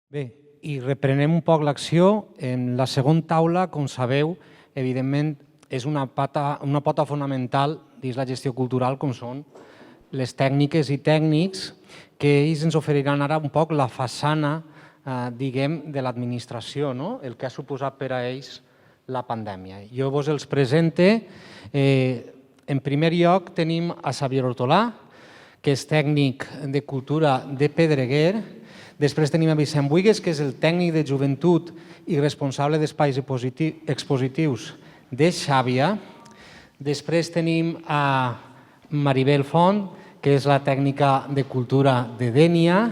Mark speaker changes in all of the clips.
Speaker 1: Bé, i reprenem un poc l'acció. En la segona taula, com sabeu, evidentment, és una pota fonamental dins la gestió cultural, com són les tècniques i tècnics, que ells ens oferiran ara un poc la façana, diguem, de l'administració, el que ha suposat per a ells la pandèmia. Jo vos els presente. En primer lloc tenim a Xavier Hortolà, que és tècnic de cultura de Pedreguer. Després tenim a Vicent Buigues, que és el tècnic de joventut i responsable d'espais expositius de Xàbia. Després tenim a Maribel Font, que és la tècnica de cultura de Dénia.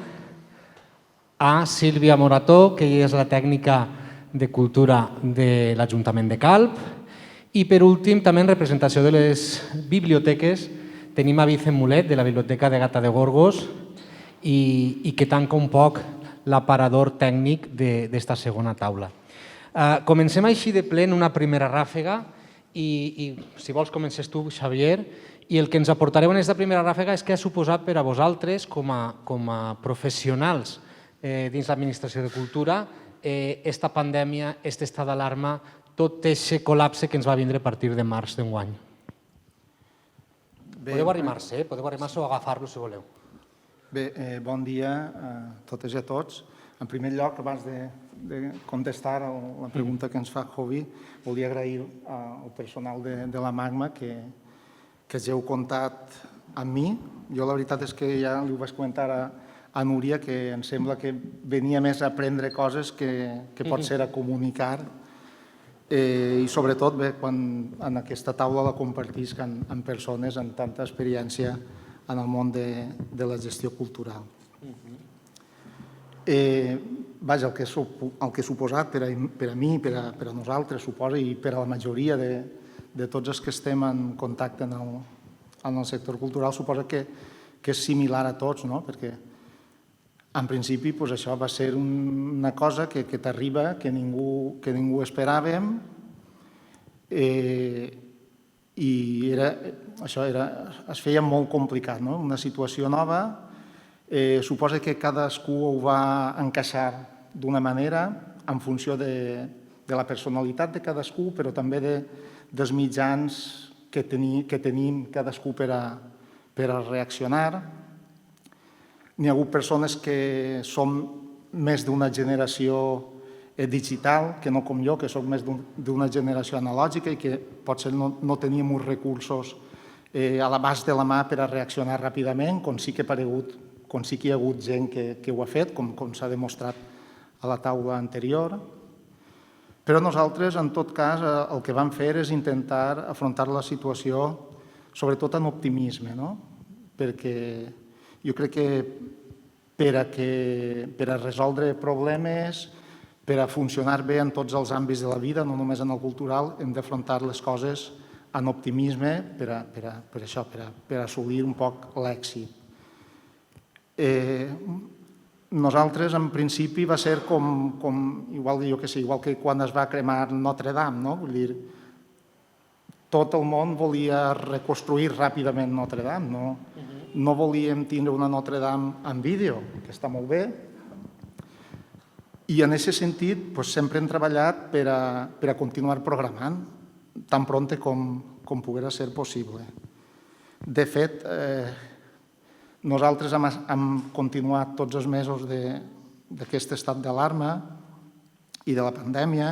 Speaker 1: A Sílvia Morató, que és la tècnica de cultura de l'Ajuntament de Calp. I per últim, també en representació de les biblioteques, tenim a Vicent Mulet, de la Biblioteca de Gata de Gorgos, i que tanca un poc l'aparador tècnic d'esta segona taula. Comencem així de ple en una primera ràfega i si vols comences tu, Xavier, i el que ens aportareu en aquesta primera ràfega és què ha suposat per a vosaltres com a professionals dins l'administració de cultura esta pandèmia, aquest estat d'alarma, tot aquest col·lapse que ens va vindre a partir de març d'enguany. Podeu arrimar-se, o agafar-lo si voleu.
Speaker 2: Bé, bon dia a totes i a tots. En primer lloc, abans de contestar a la pregunta que ens fa Jovi, volia agrair al personal de la Magma que hàgiu comptat amb mi. Jo la veritat és que ja li ho vaig comentar a Núria, que em sembla que venia més a aprendre coses que potser a comunicar, i sobretot quan en aquesta taula la compartisc amb persones amb tanta experiència en el món de la gestió cultural. Vaja, el que ha suposat per a mi, per a nosaltres, suposa, i per a la majoria de tots els que estem en contacte en el sector cultural, suposa que és similar a tots, perquè en principi això va ser una cosa que t'arriba, que ningú esperàvem, i això es feia molt complicat, una situació nova. Suposa que cadascú ho va encaixar d'una manera en funció de la personalitat de cadascú, però també dels mitjans que tenim cadascú per a reaccionar. N'hi ha hagut persones que som més d'una generació digital, que no com jo, que soc més d'una generació analògica i que potser no teníem uns recursos a l'abast de la mà per a reaccionar ràpidament, com sí que hi ha hagut gent que ho ha fet, com s'ha demostrat a la taula anterior. Però nosaltres, en tot cas, el que vam fer és intentar afrontar la situació sobretot amb optimisme, perquè jo crec que per a resoldre problemes, per a funcionar bé en tots els àmbits de la vida, no només en el cultural, hem d'afrontar les coses amb optimisme per assolir un poc l'èxit. Nosaltres, en principi, va ser igual que quan es va cremar Notre Dame, vull dir, tot el món volia reconstruir ràpidament Notre Dame, no volíem tindre una Notre Dame en vídeo, que està molt bé, i en aquest sentit sempre hem treballat per a continuar programant tan prompte com poguera ser possible. De fet, nosaltres hem continuat tots els mesos d'aquest estat d'alarma i de la pandèmia.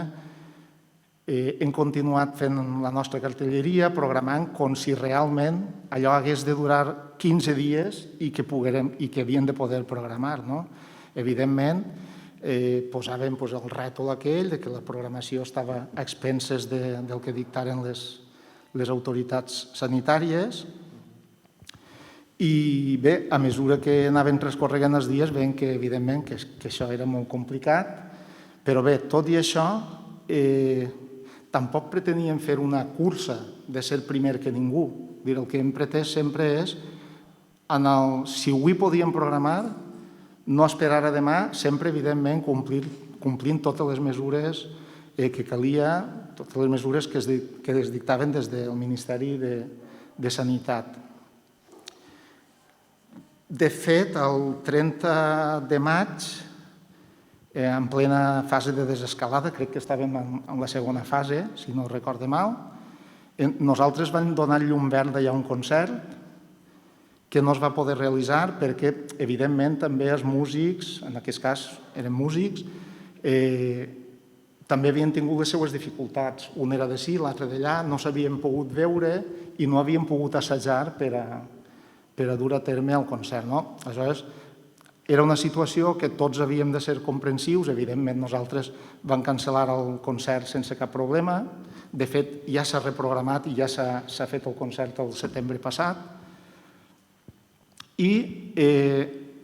Speaker 2: Hem continuat fent la nostra cartelleria, programant com si realment allò hagués de durar 15 dies i que havíem de poder programar. Evidentment, posàvem el rètol aquell que la programació estava a expenses del que dictaren les autoritats sanitàries. I bé, a mesura que anaven transcorregant els dies, veiem que evidentment que això era molt complicat, però bé, tot i això, tampoc preteníem fer una cursa de ser primer que ningú. El que hem pretès sempre és, si avui podíem programar, no esperar a demà, sempre, evidentment, complint totes les mesures que calia, totes les mesures que es dictaven des del Ministeri de Sanitat. De fet, el 30 de maig en plena fase de desescalada, crec que estàvem en la segona fase, si no recorde mal. Nosaltres vam donar llum verda ja a un concert que no es va poder realitzar perquè, evidentment, també els músics, en aquest cas eren músics, també havien tingut les seues dificultats. Un era d'ací, l'altre d'allà, no s'havien pogut veure i no havien pogut assajar per a dur a terme el concert. Aleshores, era una situació que tots havíem de ser comprensius. Evidentment, nosaltres vam cancel·lar el concert sense cap problema. De fet, ja s'ha reprogramat i ja s'ha fet el concert el setembre passat. I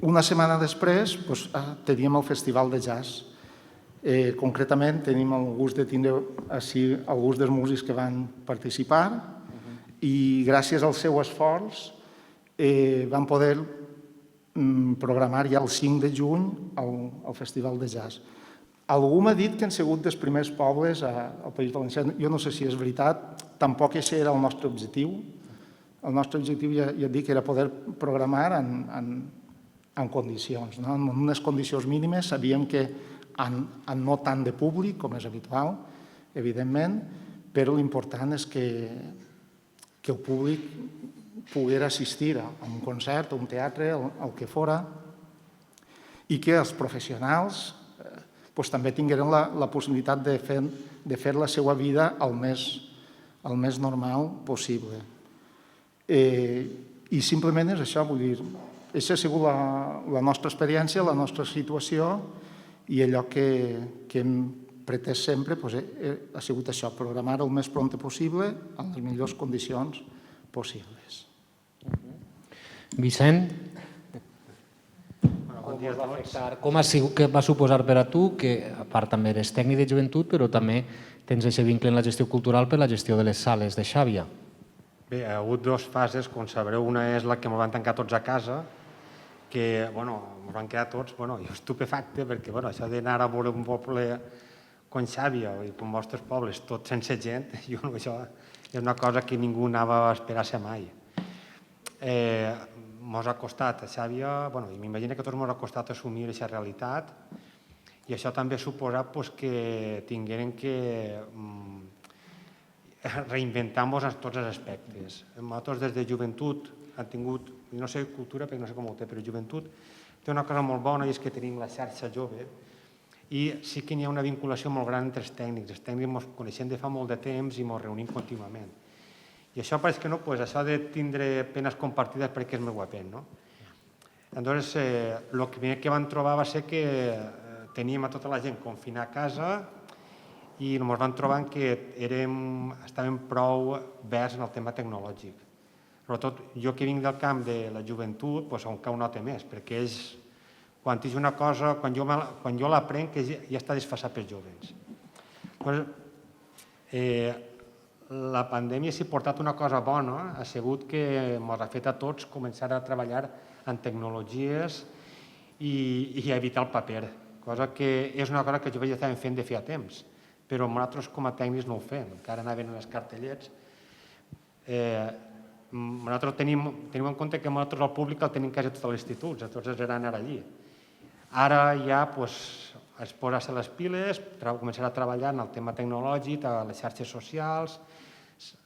Speaker 2: una setmana després teníem el Festival de Jazz. Concretament, tenim el gust de tindre així alguns dels músics que van participar i gràcies al seu esforç vam poder programar ja el 5 de juny el Festival de Jazz. Algú m'ha dit que han sigut dels primers pobles al País Valencià. Jo no sé si és veritat, tampoc aquest era el nostre objectiu. El nostre objectiu, ja et dic, era poder programar en condicions, en unes condicions mínimes. Sabíem que en no tant de públic, com és habitual, evidentment, però l'important és que el públic pogués assistir a un concert, a un teatre, el que fora, i que els professionals també tingueren la possibilitat de fer la seva vida el més normal possible. I simplement és això, vull dir, aquesta ha sigut la nostra experiència, la nostra situació, i allò que hem pretès sempre ha sigut això, programar el més prompte possible en les millors condicions possibles.
Speaker 1: Vicent, com ha sigut, què va suposar per a tu, que a part també eres tècnic de joventut, però també tens aquest vincle en la gestió cultural per la gestió de les sales de Xàbia?
Speaker 3: Bé, hi ha hagut dues fases, com sabreu. Una és la que ens van tancar tots a casa, que, ens van quedar tots, jo estupefacte, perquè això d'anar a veure un poble com Xàbia i com vostres pobles, tots sense gent, això és una cosa que ningú anava a esperar-se mai. Ens ha costat a Xàbia, i m'imagino que a tots ens ha costat assumir aquesta realitat, i això també ha suposat que tingueren que reinventar-nos en tots els aspectes. Nosaltres des de joventut hem tingut, no sé cultura perquè no sé com ho té, però joventut té una cosa molt bona i és que tenim la xarxa jove i sí que hi ha una vinculació molt gran entre els tècnics. Els tècnics ens coneixem de fa molt de temps i ens reunim contínuament. I això pareix que no, això de tindre penes compartides perquè és més guapet, no? Llavors, el primer que vam trobar va ser que teníem a tota la gent confinada a casa i ens vam trobar que estàvem prou verds en el tema tecnològic. Sobretot, jo que vinc del camp de la joventut, encara ho noto més, perquè ells, quan és una cosa, quan jo l'aprenc, ja està desfasat pels joves. La pandèmia, si ha portat una cosa bona, ha sigut que ens ha fet a tots començar a treballar en tecnologies i a evitar el paper, cosa que és una cosa que jo ja estàvem fent de feia temps, però nosaltres com a tècnics no ho fem, encara anaven els cartellets. Nosaltres tenim en compte que nosaltres el públic el tenim quasi a tots els instituts, a tots era anar allí. Ara ja es posa les piles, començar a treballar en el tema tecnològic, a les xarxes socials,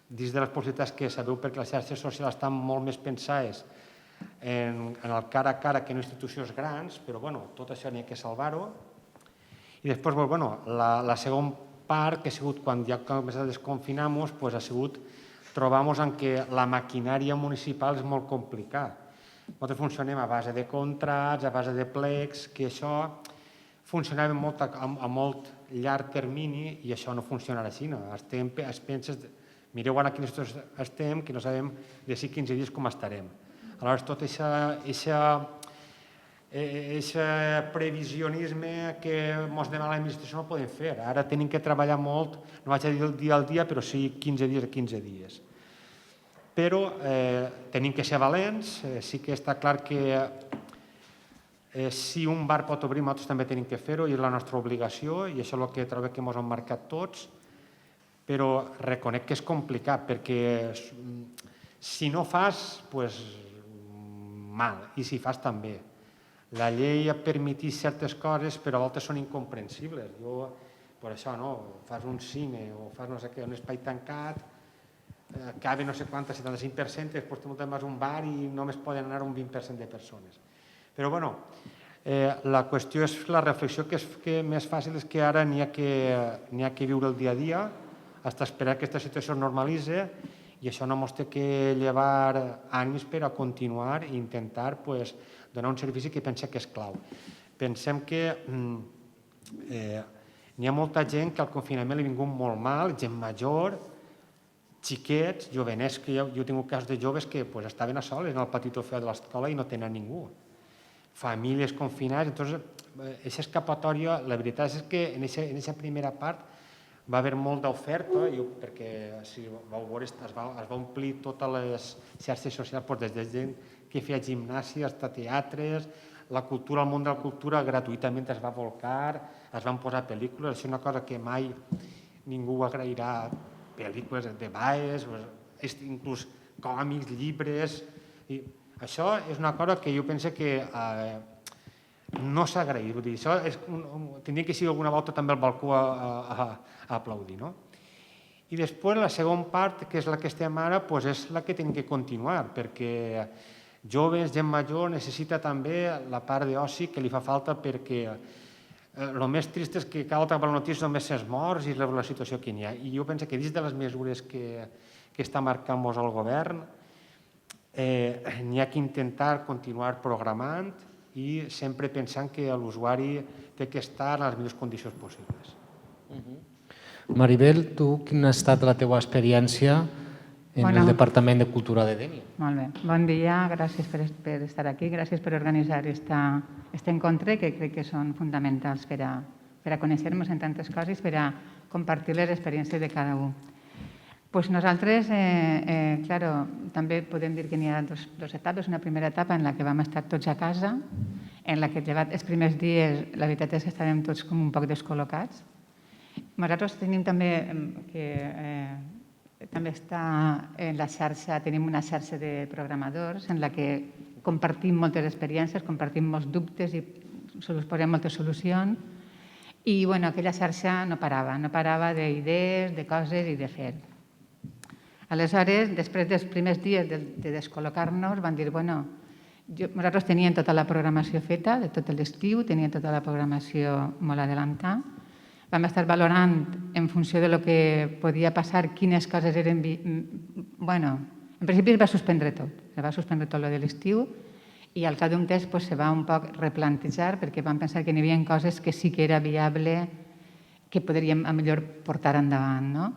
Speaker 3: dins de les possibilitats que sabeu perquè les xarxes socials estan molt més pensades en el cara a cara que en institucions grans, però tot això n'hi ha que salvar-ho. I després, la segona part, que ha sigut quan ja hem començat a desconfinar-nos, ha sigut trobar-nos en què la maquinària municipal és molt complicada. Nosaltres funcionem a base de contrats, a base de plecs, que això funcionava a molt llarg termini i això no funcionarà així. Es pensa, mireu ara quina situació estem, que no sabem d'ací 15 dies com estarem. Aleshores, tot aquest previsionisme que ens demana l'administració no ho podem fer. Ara tenim que treballar molt, no vaig a dir el dia al dia, però sí 15 dies a 15 dies. Però tenim que ser valents, sí que està clar que si un bar pot obrir, nosaltres també tenim que fer-ho i és la nostra obligació i això és el que trobo que ens han marcat tots, però reconec que és complicat perquè si no fas, doncs mal, i si fas també. la llei ha permit certes coses, però a voltes són incomprensibles. Jo, per això, fas un cine o fas no sé què, un espai tancat, cabe no sé quant, 75%, després te muntes un bar i només poden anar un 20% de persones. Però, bueno, la qüestió és la reflexió que és més fàcil és que ara n'hi ha que viure el dia a dia, fins a esperar que aquesta situació es normalitzi, i això no ens té que llevar ànims per a continuar i intentar donar un servici que pensem que és clau. Pensem que n'hi ha molta gent que al confinament li ha vingut molt mal, gent major, xiquets, jovenets, que jo he tingut casos de joves que estaven a soles en el petit feu de l'escola i no tenen ningú. Famílies confinades, entonces, aquesta escapatòria, la veritat és que en aquesta primera part va haver molt d'oferta, perquè si vau veure es va omplir totes les xarxes socials, des de gent que feia gimnàsia, fins a teatres, la cultura, el món de la cultura gratuïtament es va volcar, es van posar pel·lícules, això és una cosa que mai ningú agrairà, pel·lícules de baes, inclús còmics, llibres. Això és una cosa que jo penso que no s'ha agraït. Això tindria que ser alguna volta també al balcó a aplaudir. I després la segona part, que és la que estem ara, és la que hem de continuar, perquè joves, gent major, necessita també la part d'oci que li fa falta, perquè el més trist és que cada volta que la notícia només és morts i la situació que n'hi ha. I jo penso que dins de les mesures que està marcant-nos el govern n'hi ha que intentar continuar programant i sempre pensant que l'usuari té que estar en les millors condicions possibles.
Speaker 1: Maribel, tu quina ha estat la teva experiència en el Departament de Cultura de Dénia?
Speaker 4: Molt bé. Bon dia, gràcies per estar aquí, gràcies per organitzar aquest encontre, que crec que són fonamentals per a conèixer-nos en tantes coses, per a compartir les experiències de cada un. Nosaltres, també podem dir que n'hi ha dues etapes. Una primera etapa en la que vam estar tots a casa, en la que llevat els primers dies, la veritat és que estàvem tots com un poc descol·locats. Nosaltres tenim també està en la xarxa, tenim una xarxa de programadors en la que compartim moltes experiències, compartim molts dubtes i posem moltes solucions. I aquella xarxa no parava d'idees, de coses i de fer. Aleshores, després dels primers dies de descol·locar-nos, van dir, nosaltres teníem tota la programació feta, de tot l'estiu, teníem tota la programació molt adelantada. Vam estar valorant en funció del que podia passar, quines coses eren... En principi es va suspendre tot lo de l'estiu i al cap d'un temps se va un poc replantejar perquè vam pensar que n'hi havia coses que sí que era viable que podríem millor portar endavant.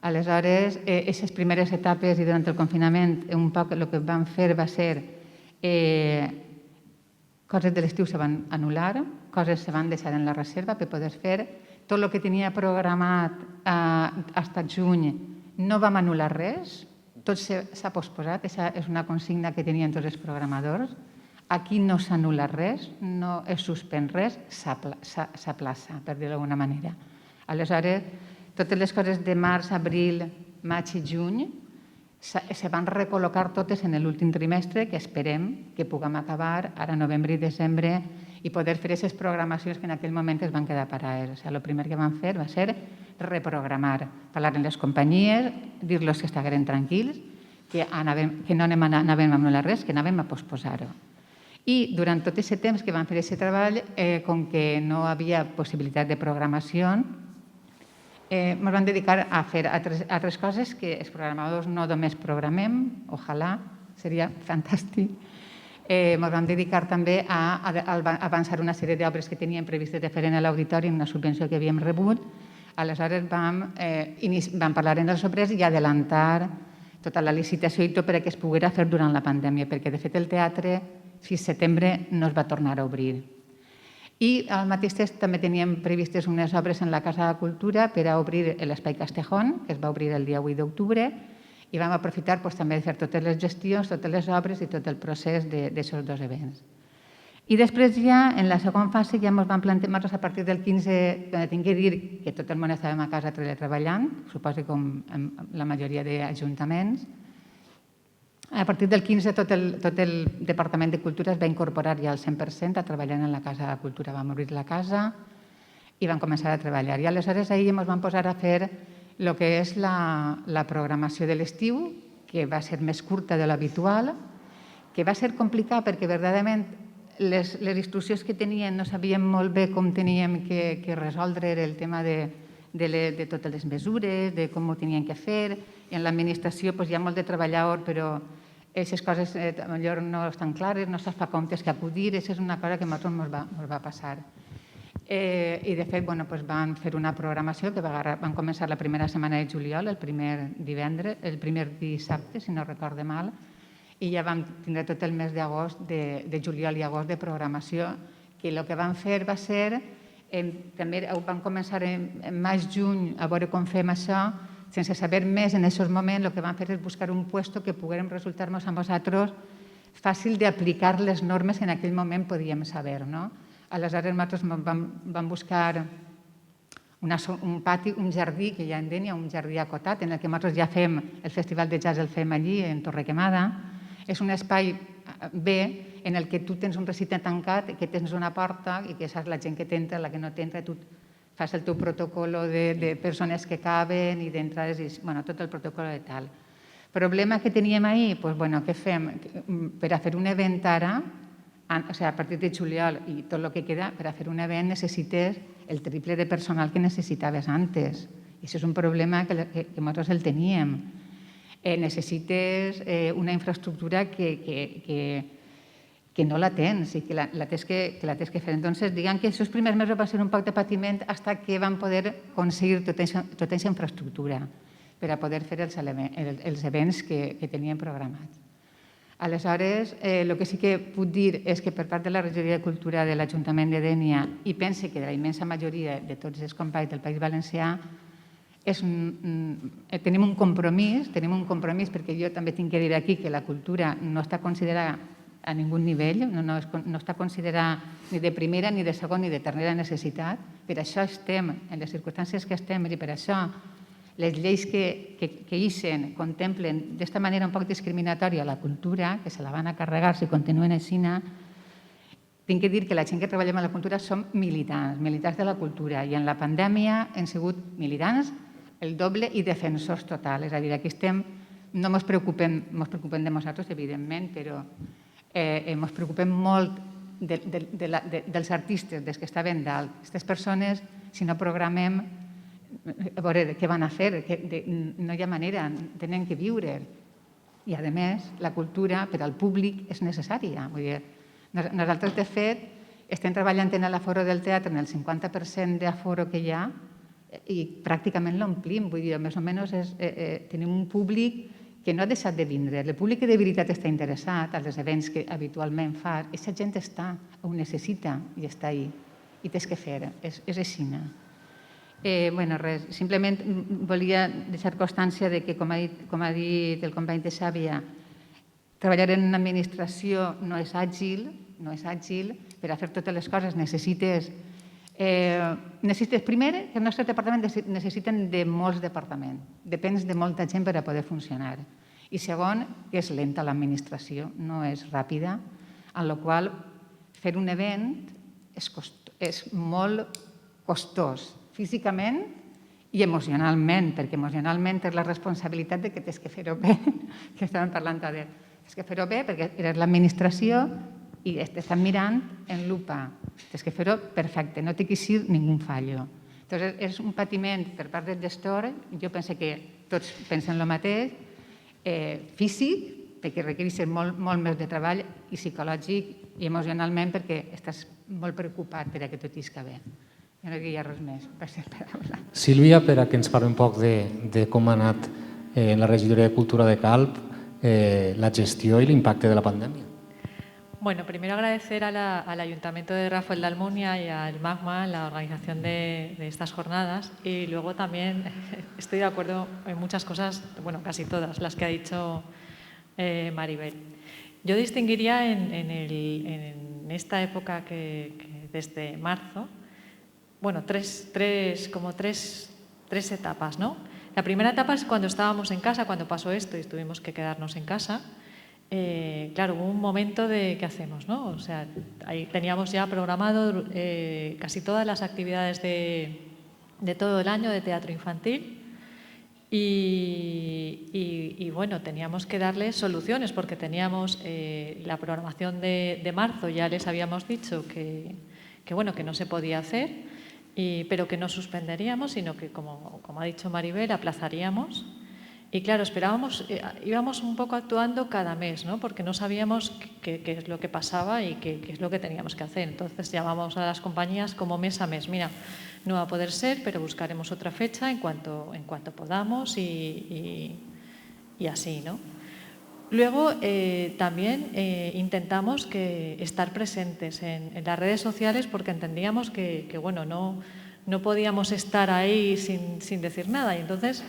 Speaker 4: Aleshores, aquestes primeres etapes i durant el confinament un poc el que vam fer va ser coses de l'estiu se van anul·lar, coses se van deixar en la reserva per poder fer. Tot el que tenia programat fins a juny no vam anul·lar res, tot s'ha posposat, aquesta és una consigna que tenien tots els programadors. Aquí no s'anul·la res, no es suspèn res, s'aplaça, per dir-ho d'alguna manera. Aleshores, totes les coses de març, abril, maig i juny se van recol·locar totes en l'últim trimestre, que esperem que puguem acabar ara novembre i desembre i poder fer aquestes programacions que en aquell moment es van quedar parades. El primer que vam fer va ser reprogramar, parlar amb les companyies, dir-los que estigueren tranquils, que no anàvem a anul·lar res, que anàvem a posposar-ho. I durant tot aquest temps que vam fer aquest treball, com que no hi havia possibilitat de programació, ens vam dedicar a fer altres coses que els programadors no només programem, ojalà, seria fantàstic. Ens vam dedicar també a avançar una sèrie d'obres que teníem previstes de fer en l'auditori, una subvenció que havíem rebut. Aleshores vam parlar amb els obrers i adelantar tota la licitació i tot perquè es poguera fer durant la pandèmia, perquè de fet el teatre fins a setembre no es va tornar a obrir. I al mateix temps també teníem previstes unes obres en la Casa de la Cultura per a obrir l'Espai Castejón, que es va obrir el dia 8 d'octubre, i vam aprofitar també de fer totes les gestions, totes les obres i tot el procés d'aquests dos events. I després ja, en la segona fase, ja ens vam plantejar a partir del 15, quan tinc que dir que tot el món estàvem a casa teletreballant, suposo com la majoria d'ajuntaments, A partir del 15 tot el Departament de Cultura es va incorporar ja al 100% a treballar en la Casa de Cultura. Vam obrir la casa i vam començar a treballar. I aleshores ahir ens vam posar a fer el que és la programació de l'estiu, que va ser més curta de l'habitual, que va ser complicat perquè verdaderament les instruccions que teníem no sabíem molt bé com teníem que resoldre el tema de totes les mesures, de com ho tenien que fer. I en l'administració hi ha molt de treballador, però aquestes coses potser no estan clares, no saps per com tens que acudir. Això és una cosa que a nosaltres ens va passar. I de fet van fer una programació que van començar la primera setmana de juliol, el primer dissabte, si no recorde mal, i ja vam tindre tot el mes d'agost, de juliol i agost de programació, que el que vam fer va ser, també vam començar en maig-juny a veure com fem això, sense saber més en aquests moments, el que vam fer és buscar un lloc que poguérem resultar-nos a nosaltres fàcil d'aplicar les normes que en aquell moment podíem saber. Aleshores, nosaltres vam buscar un pati, un jardí, que hi ha en Dénia, un jardí acotat, en el que nosaltres ja fem el Festival de Jazz, el fem allí, en Torrequemada. És un espai bé en el que tu tens un recinte tancat, que tens una porta i que saps la gent que t'entra, la que no t'entra, tu fas el teu protocol de persones que caben i d'entrades, tot el protocol i tal. El problema que teníem ahir, què fem? Per a fer un event ara, a partir de juliol i tot el que queda, per a fer un event necessites el triple de personal que necessitaves antes. I això és un problema que nosaltres el teníem. Necessites una infraestructura que no la tens i que la tens que fer. Entonces, diguem que aquests primers mesos va ser un poc de patiment fins que vam poder aconseguir tota aquesta infraestructura per a poder fer els events que teníem programats. Aleshores, el que sí que puc dir és que per part de la Regidoria de Cultura de l'Ajuntament de Dénia, i pense que de la immensa majoria de tots els companys del País Valencià, tenim un compromís, perquè jo també tinc que dir aquí que la cultura no està considerada a ningú nivell, no està considerada ni de primera, ni de segona, ni de tercera necessitat. Per això estem en les circumstàncies que estem i per això les lleis que ixen contemplen d'esta manera un poc discriminatòria la cultura, que se la van a carregar si continuen així. Tinc que dir que la gent que treballem a la cultura som militants de la cultura, i en la pandèmia hem sigut militants el doble i defensors total. És a dir, aquí estem, no ens preocupem de nosaltres, evidentment, però ens preocupem molt dels artistes, dels que estaven dalt. Aquestes persones, si no programem, a veure què van a fer, no hi ha manera, tenen que viure. I, a més, la cultura per al públic és necessària. Nosaltres, de fet, estem treballant en l'aforo del teatre en el 50% d'aforo que hi ha i pràcticament l'omplim. Vull dir, més o menys tenim un públic que no ha deixat de vindre. El públic que de veritat està interessat als events que habitualment fa, aquesta gent està, ho necessita i està ahí. I tens que fer, és així. Res, simplement volia deixar constància que, com ha dit el company de Xàbia, treballar en una administració no és àgil, per a fer totes les coses necessites primer, que el nostre departament necessiten de molts departaments, depens de molta gent per a poder funcionar. I segon, que és lenta l'administració, no és ràpida, en la qual fer un event és molt costós, físicament i emocionalment, perquè emocionalment és la responsabilitat de que tens que fer-ho bé, que estàvem parlant de tens que fer-ho bé perquè eres l'administració i t'estan mirant en lupa. Tens que fer-ho perfecte, no té que ser ningú fallo. Entonces, és un patiment per part del gestor, jo penso que tots pensen el mateix, físic, perquè requereix molt més de treball, i psicològic i emocionalment perquè estàs molt preocupat per que tot isca bé. Jo no diria res més, passi la paraula.
Speaker 1: Sílvia, per a que ens parli un poc de com ha anat en la Regidoria de Cultura de Calp la gestió i l'impacte de la pandèmia.
Speaker 5: Bueno, primero agradecer al Ayuntamiento de Rafael de Almunia y al MAGMA la organización de estas jornadas, y luego también estoy de acuerdo en muchas cosas, bueno, casi todas las que ha dicho Maribel. Yo distinguiría en esta época que desde marzo, bueno, tres etapas, ¿no? La primera etapa es cuando estábamos en casa, cuando pasó esto y tuvimos que quedarnos en casa. claro, hubo un momento de ¿qué hacemos?, ¿no? O sea, ahí teníamos ya programado casi todas las actividades de todo el año de teatro infantil y bueno, teníamos que darles soluciones porque teníamos la programación de marzo, ya les habíamos dicho que bueno, que no se podía hacer, pero que no suspenderíamos, sino que, como ha dicho Maribel, aplazaríamos. Y claro, esperábamos, íbamos un poco actuando cada mes, ¿no? Porque no sabíamos qué es lo que pasaba y qué es lo que teníamos que hacer. Entonces llamamos a las compañías como mes a mes. Mira, no va a poder ser, pero buscaremos otra fecha en cuanto podamos y así, ¿no? Luego también intentamos estar presentes en las redes sociales porque entendíamos que bueno, no podíamos estar ahí sin decir nada. Y entonces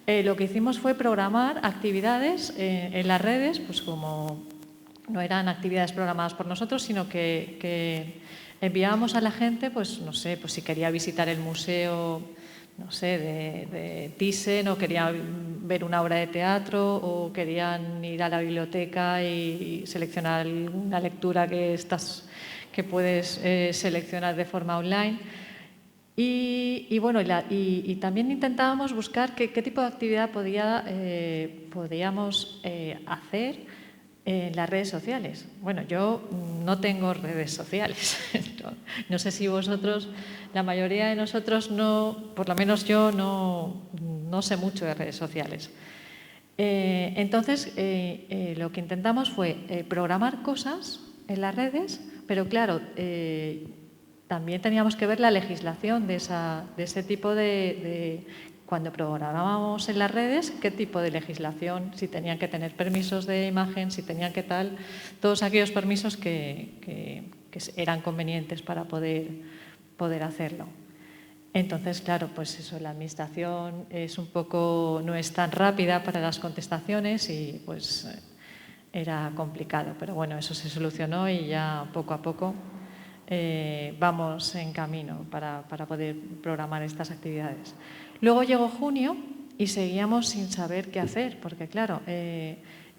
Speaker 5: lo que hicimos fue programar actividades en las redes, pues como no eran actividades programadas por nosotros, sino que enviábamos a la gente, pues no sé, pues si quería visitar el museo, no sé, de Thyssen, o querían ver una obra de teatro, o querían ir a la biblioteca y seleccionar una lectura que puedes seleccionar de forma online. Y bueno, y también intentábamos buscar qué tipo de actividad podíamos hacer en las redes sociales. Bueno, yo no tengo redes sociales. No sé si vosotros, la mayoría de nosotros no, por lo menos yo no sé mucho de redes sociales. Entonces, lo que intentamos fue programar cosas en las redes, pero claro, también teníamos que ver la legislación de ese tipo de cuando programábamos en las redes, qué tipo de legislación, si tenían que tener permisos de imagen, si tenían que tal, todos aquellos permisos que eran convenientes para poder hacerlo. Entonces, claro, pues eso, la administración no es tan rápida para las contestaciones y pues era complicado, pero bueno, eso se solucionó y ya poco a poco vamos en camino para poder programar estas actividades. Luego llegó junio y seguíamos sin saber qué hacer, porque claro,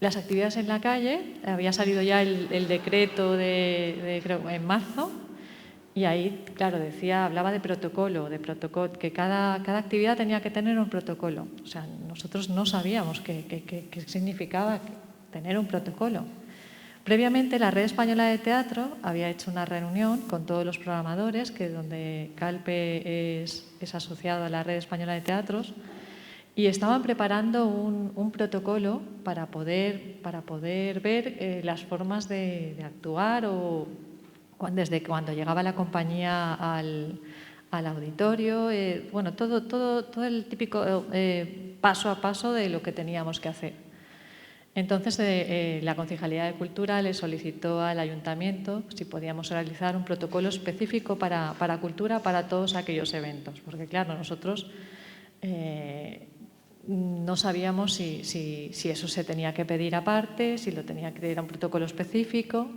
Speaker 5: las actividades en la calle, había salido ya el decreto creo, en marzo, y ahí, claro, hablaba de protocolo, que cada actividad tenía que tener un protocolo. O sea, nosotros no sabíamos qué significaba tener un protocolo. Previamente, la Red Española de Teatro había hecho una reunión con todos los programadores, donde Calpe es asociado a la Red Española de Teatros, y estaban preparando un protocolo para poder ver las formas de actuar o desde cuando llegaba la compañía al auditorio, bueno, todo el típico paso a paso de lo que teníamos que hacer. Entonces, la Concejalía de Cultura le solicitó al Ayuntamiento si podíamos realizar un protocolo específico para cultura para todos aquellos eventos, porque claro, nosotros no sabíamos si eso se tenía que pedir aparte, si lo tenía que pedir a un protocolo específico.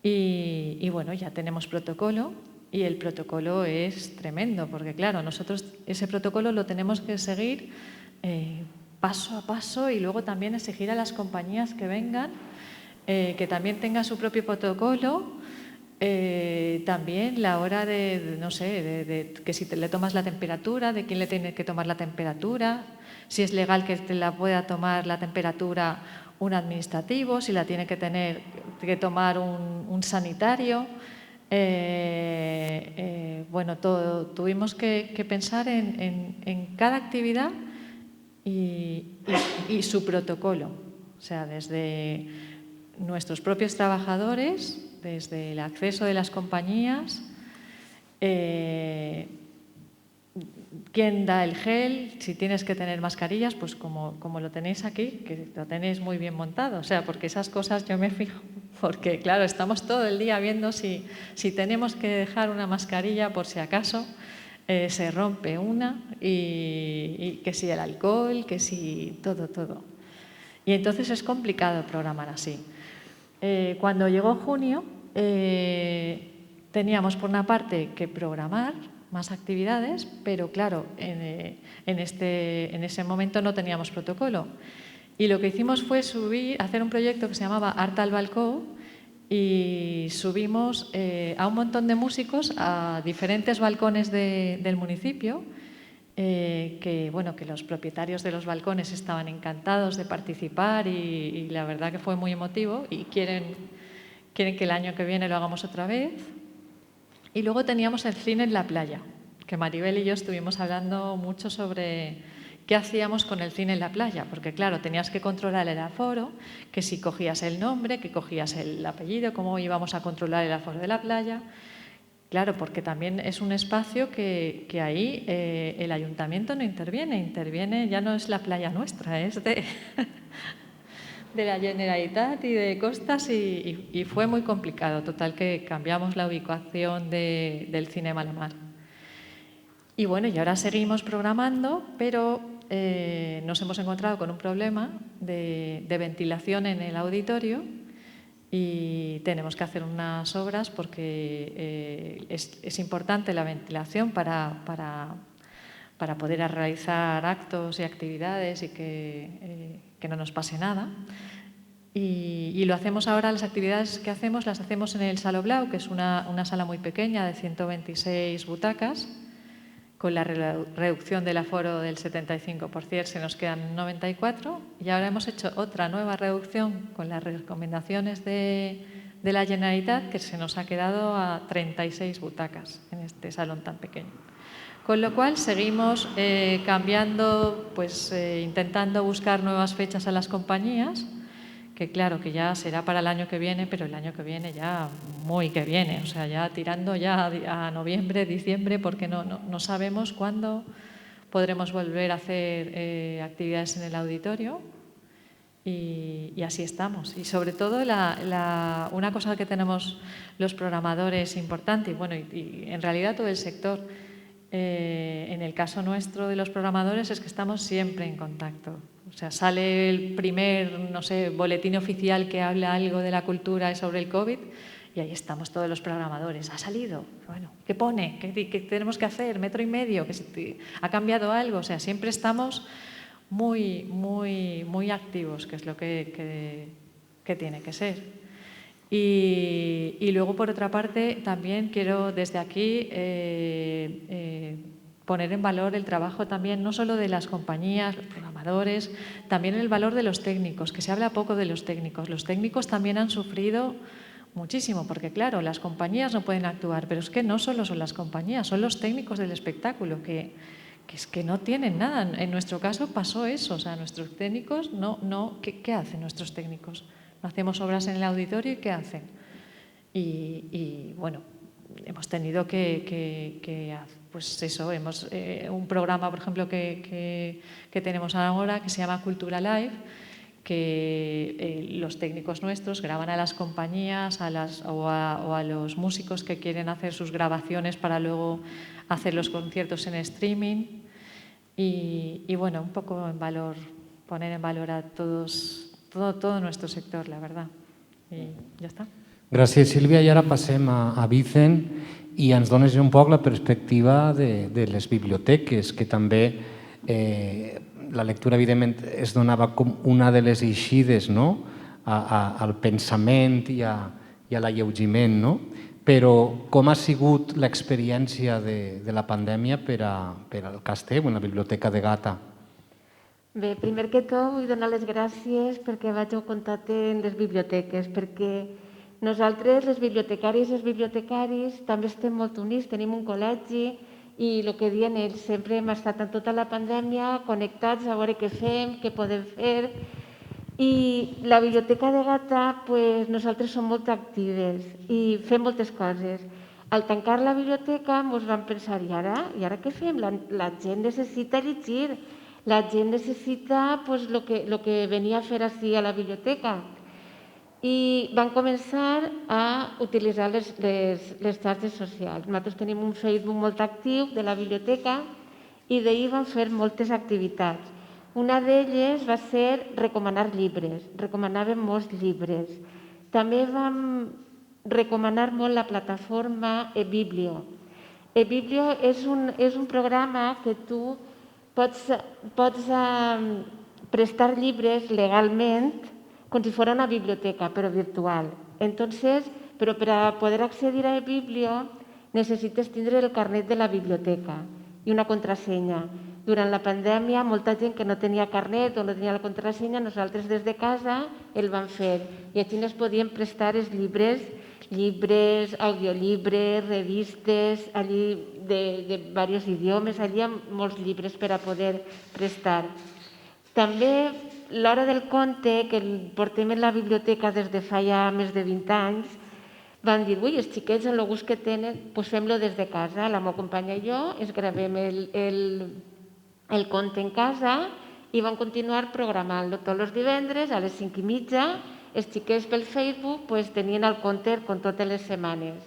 Speaker 5: Y bueno, ya tenemos protocolo y el protocolo es tremendo, porque claro, nosotros ese protocolo lo tenemos que seguir paso a paso y luego también exigir a las compañías que vengan que también tengan su propio protocolo. También la hora no sé, que si le tomas la temperatura, de quién le tiene que tomar la temperatura, si es legal que te la pueda tomar la temperatura un administrativo, si la tiene que tomar un sanitario. Bueno, tuvimos que pensar en cada actividad y su protocolo, o sea, desde nuestros propios trabajadores, desde el acceso de las compañías, quién da el gel, si tienes que tener mascarillas, pues como lo tenéis aquí, que lo tenéis muy bien montado, o sea, porque esas cosas yo me fijo, porque claro, estamos todo el día viendo si tenemos que dejar una mascarilla por si acaso se rompe una y que si el alcohol, que si todo. Y entonces es complicado programar así. Cuando llegó junio, teníamos por una parte que programar más actividades, pero claro, en ese momento no teníamos protocolo. Y lo que hicimos fue hacer un proyecto que se llamaba Art al Balcó, y subimos a un montón de músicos a diferentes balcones del municipio, que los propietarios de los balcones estaban encantados de participar y la verdad que fue muy emotivo y quieren que el año que viene lo hagamos otra vez. Y luego teníamos el cine en la playa, que Maribel y yo estuvimos hablando mucho sobre qué hacíamos con el cine en la playa, porque claro, tenías que controlar el aforo, que si cogías el nombre, que cogías el apellido, cómo íbamos a controlar el aforo de la playa. Claro, porque también es un espacio que ahí el ayuntamiento no interviene, ya no es la playa nuestra, es de la Generalitat y de Costas, y fue muy complicado. Total que cambiamos la ubicación del cine Malamar. Y bueno, y ahora seguimos programando, pero nos hemos encontrado con un problema de ventilación en el auditorio y tenemos que hacer unas obras porque es importante la ventilación para poder realizar actos y actividades y que no nos pase nada. Y lo hacemos ahora, las actividades que hacemos las hacemos en el Saló Blau, que es una sala muy pequeña de 126 butacas. Con la reducción del aforo del 75%, se nos quedan 94, y ahora hemos hecho otra nueva reducción con las recomendaciones de la Generalitat, que se nos ha quedado a 36 butacas en este salón tan pequeño. Con lo cual seguimos cambiando, intentando buscar nuevas fechas a las compañías, que claro, que ya será para el año que viene, pero el año que viene ya muy que viene, o sea, ya tirando ya a noviembre, diciembre, porque no sabemos cuándo podremos volver a hacer actividades en el auditorio, y así estamos. Y sobre todo una cosa que tenemos los programadores importante, y en realidad todo el sector, en el caso nuestro de los programadores, es que estamos siempre en contacto. O sea, sale el primer, boletín oficial que habla algo de la cultura sobre el COVID y ahí estamos todos los programadores. ¿Ha salido? Bueno, ¿qué pone? ¿Qué tenemos que hacer? ¿Metro y medio? ¿Ha cambiado algo? O sea, siempre estamos muy, muy, muy activos, que es lo que tiene que ser. Y luego, por otra parte, también quiero desde aquí poner en valor el trabajo también, no solo de las compañías, los programadores, también el valor de los técnicos, que se habla poco de los técnicos. Los técnicos también han sufrido muchísimo, porque claro, las compañías no pueden actuar, pero es que no solo son las compañías, son los técnicos del espectáculo, que es que no tienen nada. En nuestro caso pasó eso, o sea, nuestros técnicos ¿qué hacen nuestros técnicos? No hacemos obras en el auditorio, ¿y qué hacen? Y bueno, hemos tenido hemos un programa, por ejemplo, que tenemos ahora, que se llama Cultura Live, que los técnicos nuestros graban a las compañías o a los músicos que quieren hacer sus grabaciones para luego hacer los conciertos en streaming. Y bueno, un poco poner en valor a todo nuestro sector, la verdad. I ja està.
Speaker 1: Gràcies, Sílvia. I ara passem a Vicent i ens dones un poc la perspectiva de les biblioteques, que també la lectura, evidentment, es donava com una de les eixides al pensament i a l'alleugiment, però com ha sigut l'experiència de la pandèmia per al Castell, la Biblioteca de Gata?
Speaker 6: Bé, primer que tot vull donar les gràcies perquè vaig en contacte amb les biblioteques, perquè nosaltres, les bibliotecàries i els bibliotecaris, també estem molt units, tenim un col·legi i el que diuen ells, sempre hem estat en tota la pandèmia connectats a veure què fem, què podem fer. I la Biblioteca de Gata, nosaltres som molt actives i fem moltes coses. Al tancar la biblioteca ens vam pensar, i ara què fem? La gent necessita llegir. La gent necessita el que venia a fer així a la biblioteca. I van començar a utilitzar les xarxes socials. Nosaltres tenim un Facebook molt actiu de la biblioteca i d'ahir vam fer moltes activitats. Una d'elles va ser recomanar llibres. Recomanàvem molts llibres. També vam recomanar molt la plataforma eBiblio. eBiblio és un programa que tu pots prestar llibres legalment com si fuera una biblioteca, però virtual. Entonces, però per a poder accedir a Biblio necessites tindre el carnet de la biblioteca i una contrasenya. Durant la pandèmia, molta gent que no tenia carnet o no tenia la contrasenya, nosaltres des de casa el vam fer. I així es podien prestar els llibres, audiollibres, revistes, allí de diversos idiomes, allí hi ha molts llibres per a poder prestar. També l'Hora del Conte, que el portem en la biblioteca des de fa ja més de 20 anys, van dir, ui, els xiquets, en el gust que tenen, doncs fem-lo des de casa. La meva companya i jo ens gravem el conte en casa i van continuar programant-lo tots els divendres a les 5:30. Els xiquets pel Facebook tenien el conte com totes les setmanes.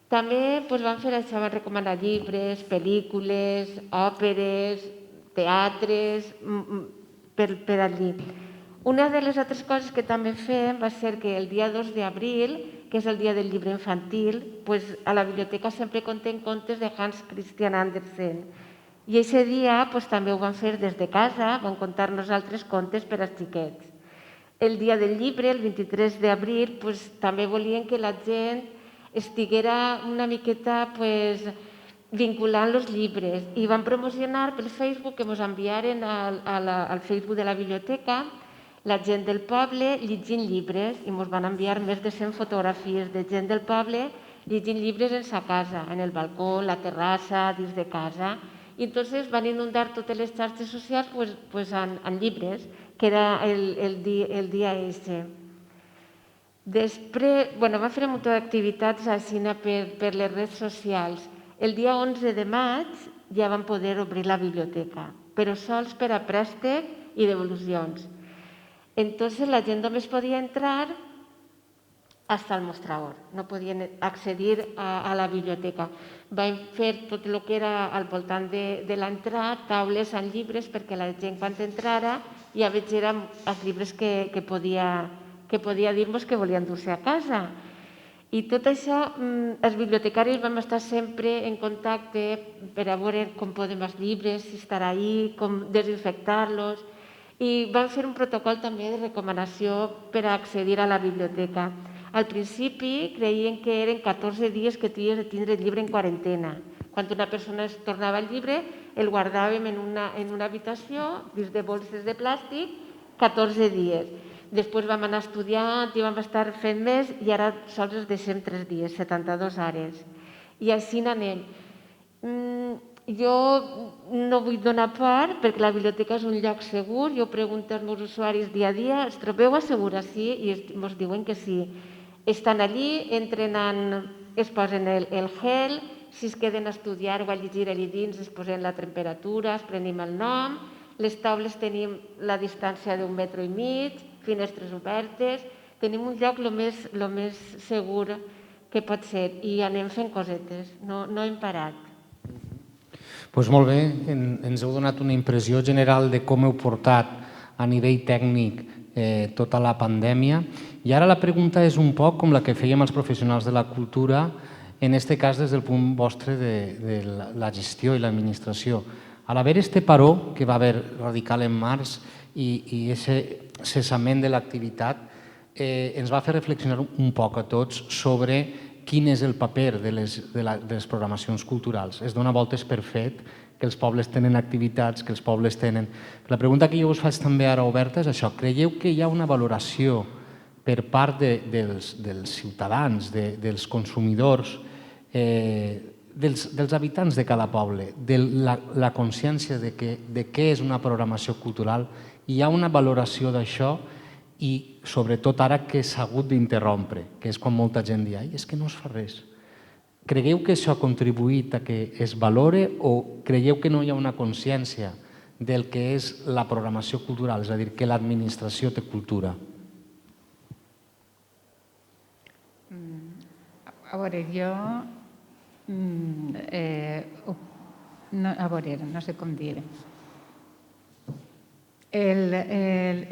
Speaker 6: També van fer això, van recomanar llibres, pel·lícules, òperes, teatres, per allí. Una de les altres coses que també fem va ser que el dia 2 d'abril, que és el dia del llibre infantil, a la biblioteca sempre contem contes de Hans Christian Andersen. I aquest dia també ho vam fer des de casa, vam contar nosaltres contes per als xiquets. El dia del llibre, el 23 d'abril, també volien que la gent estiguera una miqueta vinculant els llibres i van promocionar pel Facebook que ens enviaren al Facebook de la biblioteca la gent del poble llegint llibres i ens van enviar més de 100 fotografies de gent del poble llegint llibres en sa casa, en el balcó, la terrassa, dins de casa. I entonces van inundar totes les xarxes socials amb llibres, que era el dia ese. Després, van fer un munt d'activitats així per les redes socials. El dia 11 de maig ja van poder obrir la biblioteca, però sols per a préstec i devolucions. Entonces la gent només podia entrar hasta el mostrador, no podien accedir a la biblioteca. Vam fer tot el que era al voltant de l'entrada, taules amb llibres perquè la gent quan entrara ja veiera els llibres que podia dir-nos que volien dur-se a casa. I tot això, els bibliotecaris vam estar sempre en contacte per a veure com podem els llibres, si estarà ahí, com desinfectar-los. I vam fer un protocol també de recomanació per a accedir a la biblioteca. Al principi creien que eren 14 dies que havies de tindre el llibre en quarantena. Quan una persona es tornava el llibre, el guardàvem en una habitació, dins de bolses de plàstic, 14 dies. Després vam anar estudiant i vam estar fent més i ara sols els deixem 3 dies, 72 hores. I així n'anem. Jo no vull donar part perquè la biblioteca és un lloc segur. Jo pregunto als meus usuaris dia a dia, es trobeu a segura? Sí, i ens diuen que sí. Estan allí, entren, es posen el gel, si es queden a estudiar o a llegir allà dins es posen la temperatura, es prenem el nom, les taules tenim la distància d'1,5 metres, finestres obertes, tenim un lloc el més segur que pot ser i anem fent cosetes, no hem parat.
Speaker 1: Doncs molt bé, ens heu donat una impressió general de com heu portat a nivell tècnic tota la pandèmia. I ara la pregunta és un poc com la que fèiem els professionals de la cultura, en aquest cas des del punt vostre de la gestió i l'administració. A l'haver este paró que va haver radical en març i aquest cessament de l'activitat, ens va fer reflexionar un poc a tots sobre quin és el paper de les programacions culturals. Es dona voltes per fet que els pobles tenen activitats, que els pobles tenen... La pregunta que jo us faig també ara oberta és això. Creieu que hi ha una valoració per part dels ciutadans, dels consumidors, dels habitants de cada poble, de la consciència de què és una programació cultural? Hi ha una valoració d'això i sobretot ara que s'ha hagut d'interrompre, que és quan molta gent diu és que no es fa res. Creieu que això ha contribuït a que es valore o creieu que no hi ha una consciència del que és la programació cultural, és a dir, que l'administració té cultura?
Speaker 4: A veure, jo... A veure, no sé com dir.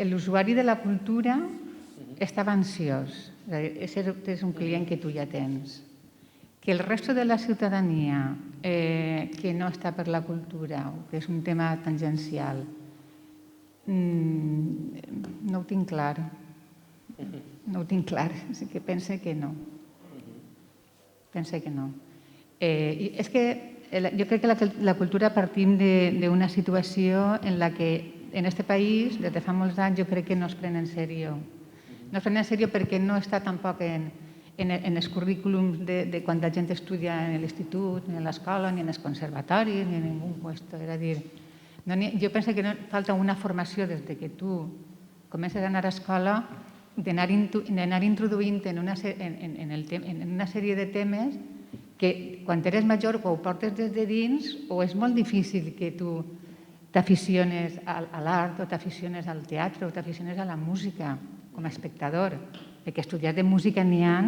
Speaker 4: L'usuari de la cultura estava ansiós. És un client que tu ja tens. Que el resto de la ciutadania que no està per la cultura o que és un tema tangencial No ho tinc clar. No ho tinc clar, sí que pense que no. Pense que no. És que jo crec que la cultura partim d'una situació en la que en aquest país, des de fa molts anys, jo crec que no es pren en sèrio. No es pren en sèrio perquè no està tampoc en els currículums de quan la gent estudia en l'institut, ni a l'escola, ni en els conservatoris, ni en ningú puesto. És a dir, jo penso que falta una formació des que tu comences a anar a escola, d'anar introduint en una sèrie de temes que quan eres major o ho portes des de dins o és molt difícil que tu t'aficiones a l'art o t'aficiones al teatre o t'aficiones a la música com a espectador. Perquè estudiar de música n'hi ha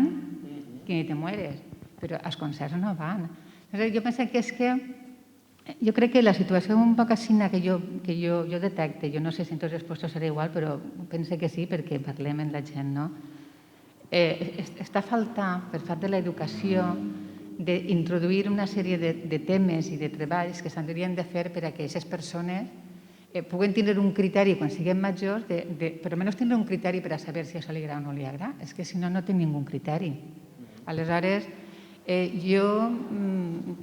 Speaker 4: que ni te mueres, però els concerts no van. Jo penso que és que jo crec que la situació un poc així que jo detecte, jo no sé si en tots els llocs serà igual, però penso que sí perquè parlem amb la gent, no? Està faltant, per part de l'educació, d'introduir una sèrie de temes i de treballs que s'haurien de fer per a que aquestes persones puguen tindre un criteri quan siguem majors, per almenys tindre un criteri per a saber si això li agrada o no li agrada. És que si no, no té ningú criteri. Aleshores, jo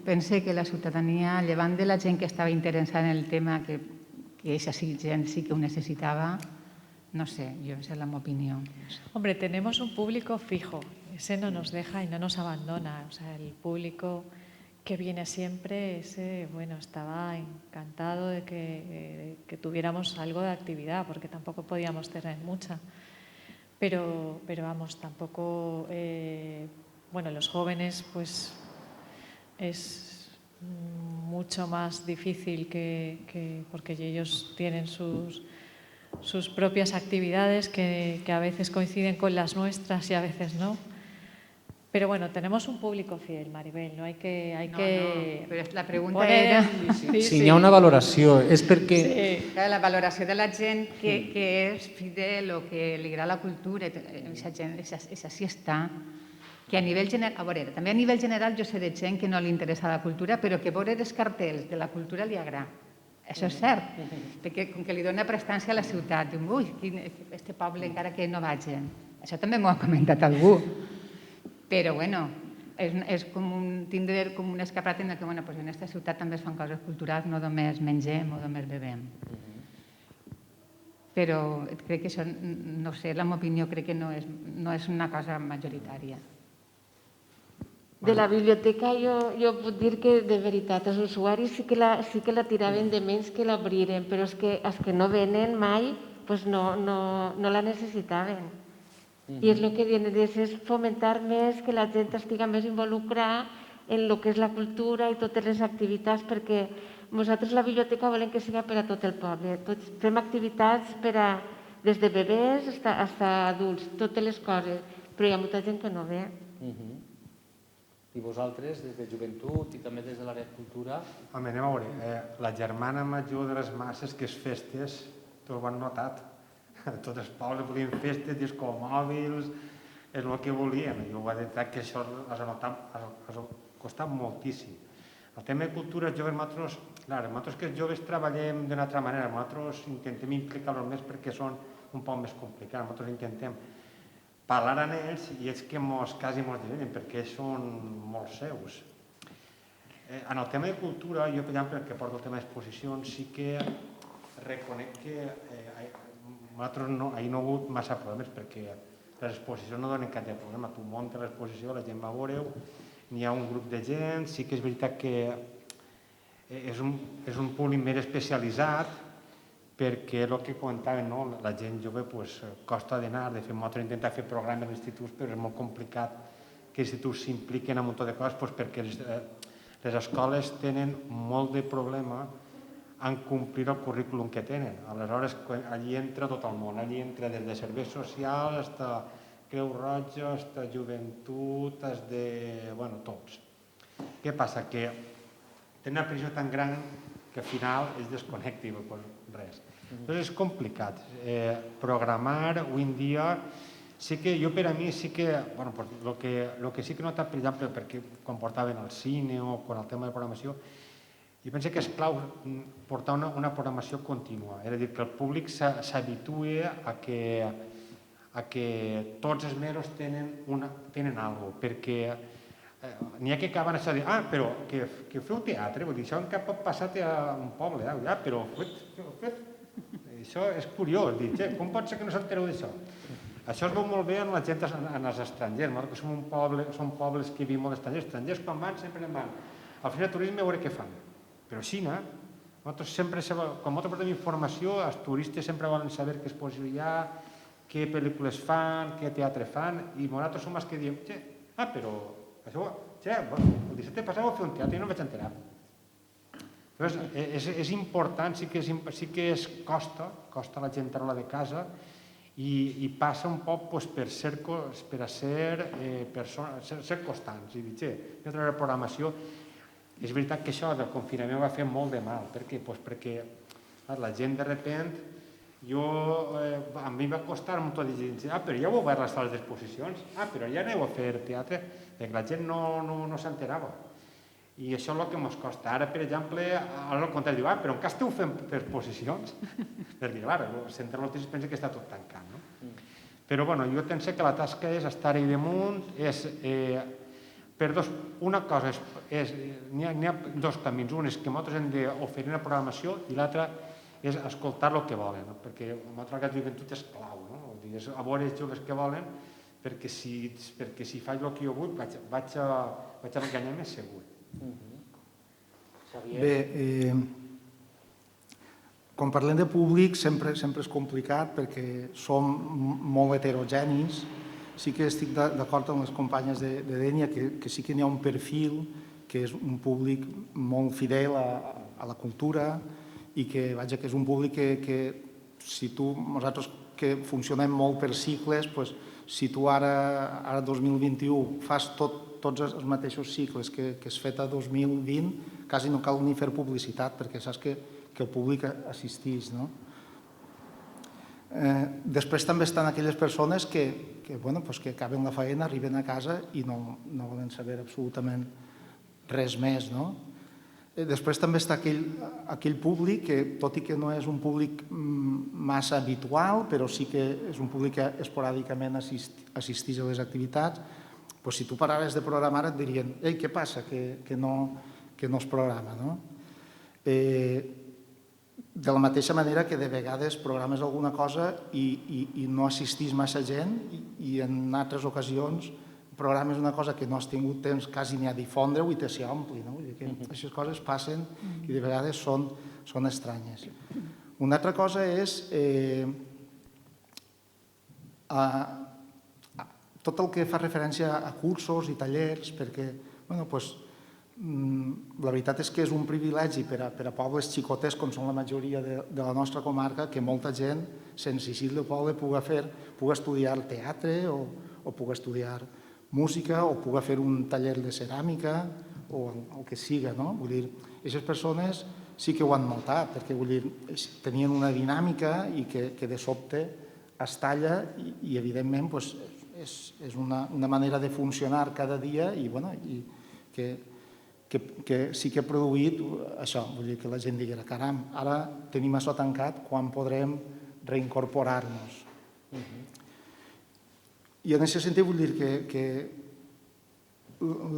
Speaker 4: penso que la ciutadania, llevant de la gent que estava interessada en el tema, que aquesta gent sí que ho necessitava, no sé, yo esa es la mi opinión.
Speaker 5: Hombre, tenemos un público fijo, ese no nos deja y no nos abandona. O sea, el público que viene siempre, ese, bueno, estaba encantado de que tuviéramos algo de actividad, porque tampoco podíamos tener mucha. Pero vamos, tampoco, bueno, los jóvenes, pues es mucho más difícil porque ellos tienen sus propias actividades que a veces coinciden con las nuestras y a veces no. Pero bueno, tenemos un público fiel, Maribel, no hay que...
Speaker 4: No, però la pregunta era...
Speaker 1: Si n'hi ha una valoració, és perquè...
Speaker 4: Sí, la valoració de la gent que és fidel o que li agrada la cultura, aquesta gent, és així està. Que a nivell general, a veure, també a nivell general jo sé de gent que no li interessa la cultura, però que veure els cartells de la cultura li agrada. Això és cert, perquè com que li dona prestància a la ciutat, diu, ui, este poble encara que no vagin. Això també m'ho ha comentat algú. Però, bueno, és com tindre com un escapat en què, bueno, en aquesta ciutat també es fan coses culturals, no només mengem o només bevem. Però crec que això, no sé, la meva opinió crec que no és una cosa majoritària.
Speaker 6: De la biblioteca jo puc dir que, de veritat, els usuaris sí que la tiraven de menys que l'obriren, però és que els que no venen mai no la necessitaven. I és el que diuen, és fomentar més que la gent estigui més involucrada en el que és la cultura i totes les activitats, perquè nosaltres la biblioteca volem que sigui per a tot el poble. Fem activitats des de bebès fins a adults, totes les coses, però hi ha molta gent que no ve.
Speaker 1: I vosaltres, des de joventut i també des de l'àrea de cultura...
Speaker 3: Home, anem a veure, la germana major de les masses, que és festes, tots ho han notat. Tots els pobles volien festes, discomòbils, és el que volien. Jo ho he dit que això ha costat moltíssim. El tema de cultura, els joves, nosaltres que els joves treballem d'una altra manera, nosaltres intentem implicar-los més perquè són un poc més complicats, nosaltres intentem parlar amb ells i ells que quasi mos diuen perquè ells són molt seus. En el tema de cultura, jo, per exemple, que porto el tema d'exposicions, sí que reconec que nosaltres no ha hagut massa problemes perquè les exposicions no donen cap de problema. Tu muntes l'exposició, la gent va a veure-ho, n'hi ha un grup de gent, sí que és veritat que és un públic més especialitzat perquè el que comentaven, la gent jove costa d'anar, de fet, nosaltres intentem fer programes a l'institut, però és molt complicat que els instituts s'impliquen en un munt de coses perquè les escoles tenen molt de problema en complir el currículum que tenen. Aleshores, allí entra tot el món, allí entra des de serveis socials fins a Creu Roja, fins a joventut, fins de... bueno, tots. Què passa? Que tenen una pressió tan gran que al final es desconnecti, res. Llavors és complicat. Programar, avui en dia, sí que jo per a mi sí que, bueno, el que sí que he notat, per exemple, perquè quan portaven al cine o quan el tema de programació, Jo penso que és clau portar una programació contínua, és a dir, que el públic s'habitui a que tots els mesos tenen alguna cosa, perquè n'hi ha que acaben això de dir, però que feu teatre, vull dir, això encara pot passar a un poble, però això és curiós, dir, com pot ser que no s'entereu d'això? Això es veu molt bé en la gent, en els estrangers, que som pobles que vivim molt estrangers, quan van sempre van al final de turisme a veure què fan. Però a Xina, quan nosaltres portem informació, els turistes sempre volen saber què exposició hi ha, què pel·lícules fan, què teatre fan, i nosaltres som els que diem, però això, el dissabte passat vau fer un teatre i no em vaig enterar. Llavors, és important, sí que costa a la gent treure de casa i passa un poc per ser constants i dir, hem de treure programació. És veritat que això del confinament va fer molt de mal. Per què? Perquè la gent de sobte, a mi va costar un munt de gent dir, però ja heu obert les sales d'exposicions, però ja aneu a fer teatre, perquè la gent no s'enterava. I això és el que ens costa. Ara, per exemple, al contrari, diu, però encara esteu fent exposicions? Perquè, clar, el centre de notícies pensa que està tot tancat, no? Però, jo penso que la tasca és estar-hi damunt, una cosa n'hi ha dos camins. Un és que nosaltres hem d'oferir una programació i l'altre és escoltar el que volen, perquè nosaltres la joventut és clau, és a veure els joves que volen, perquè si faig el que jo vull vaig a enganyar més segur.
Speaker 2: Bé, quan parlem de públic sempre és complicat perquè som molt heterogenis. Sí que estic d'acord amb les companyes de Dénia que sí que n'hi ha un perfil que és un públic molt fidel a la cultura i que és un públic que si nosaltres que funcionem molt per cicles, si tu ara 2021 fas tots els mateixos cicles que has fet a 2020, quasi no cal ni fer publicitat perquè saps que el públic assisteix, no? Després també estan aquelles persones que acaben la feina, arriben a casa i no volen saber absolutament res més. Després també està aquell públic que, tot i que no és un públic massa habitual, però sí que és un públic que esporàdicament assisteix a les activitats, si tu paraves de programar et dirien què passa que no es programa. De la mateixa manera que de vegades programes alguna cosa i no assistís massa gent i en altres ocasions programes una cosa que no has tingut temps quasi ni a difondre-ho i te s'hi ompli. Aquestes coses passen i de vegades són estranyes. Una altra cosa és tot el que fa referència a cursos i tallers, perquè la veritat és que és un privilegi per a pobles xicotets, com són la majoria de la nostra comarca, que molta gent, sense eixir del poble, pugui estudiar teatre o pugui estudiar música o pugui fer un taller de ceràmica o el que siga. Vull dir, aquestes persones sí que ho han notat, perquè tenien una dinàmica i que de sobte es talla i evidentment és una manera de funcionar cada dia i que sí que ha produït això, vull dir que la gent diguera, caram, ara tenim això tancat, quan podrem reincorporar-nos? I en aquest sentit vull dir que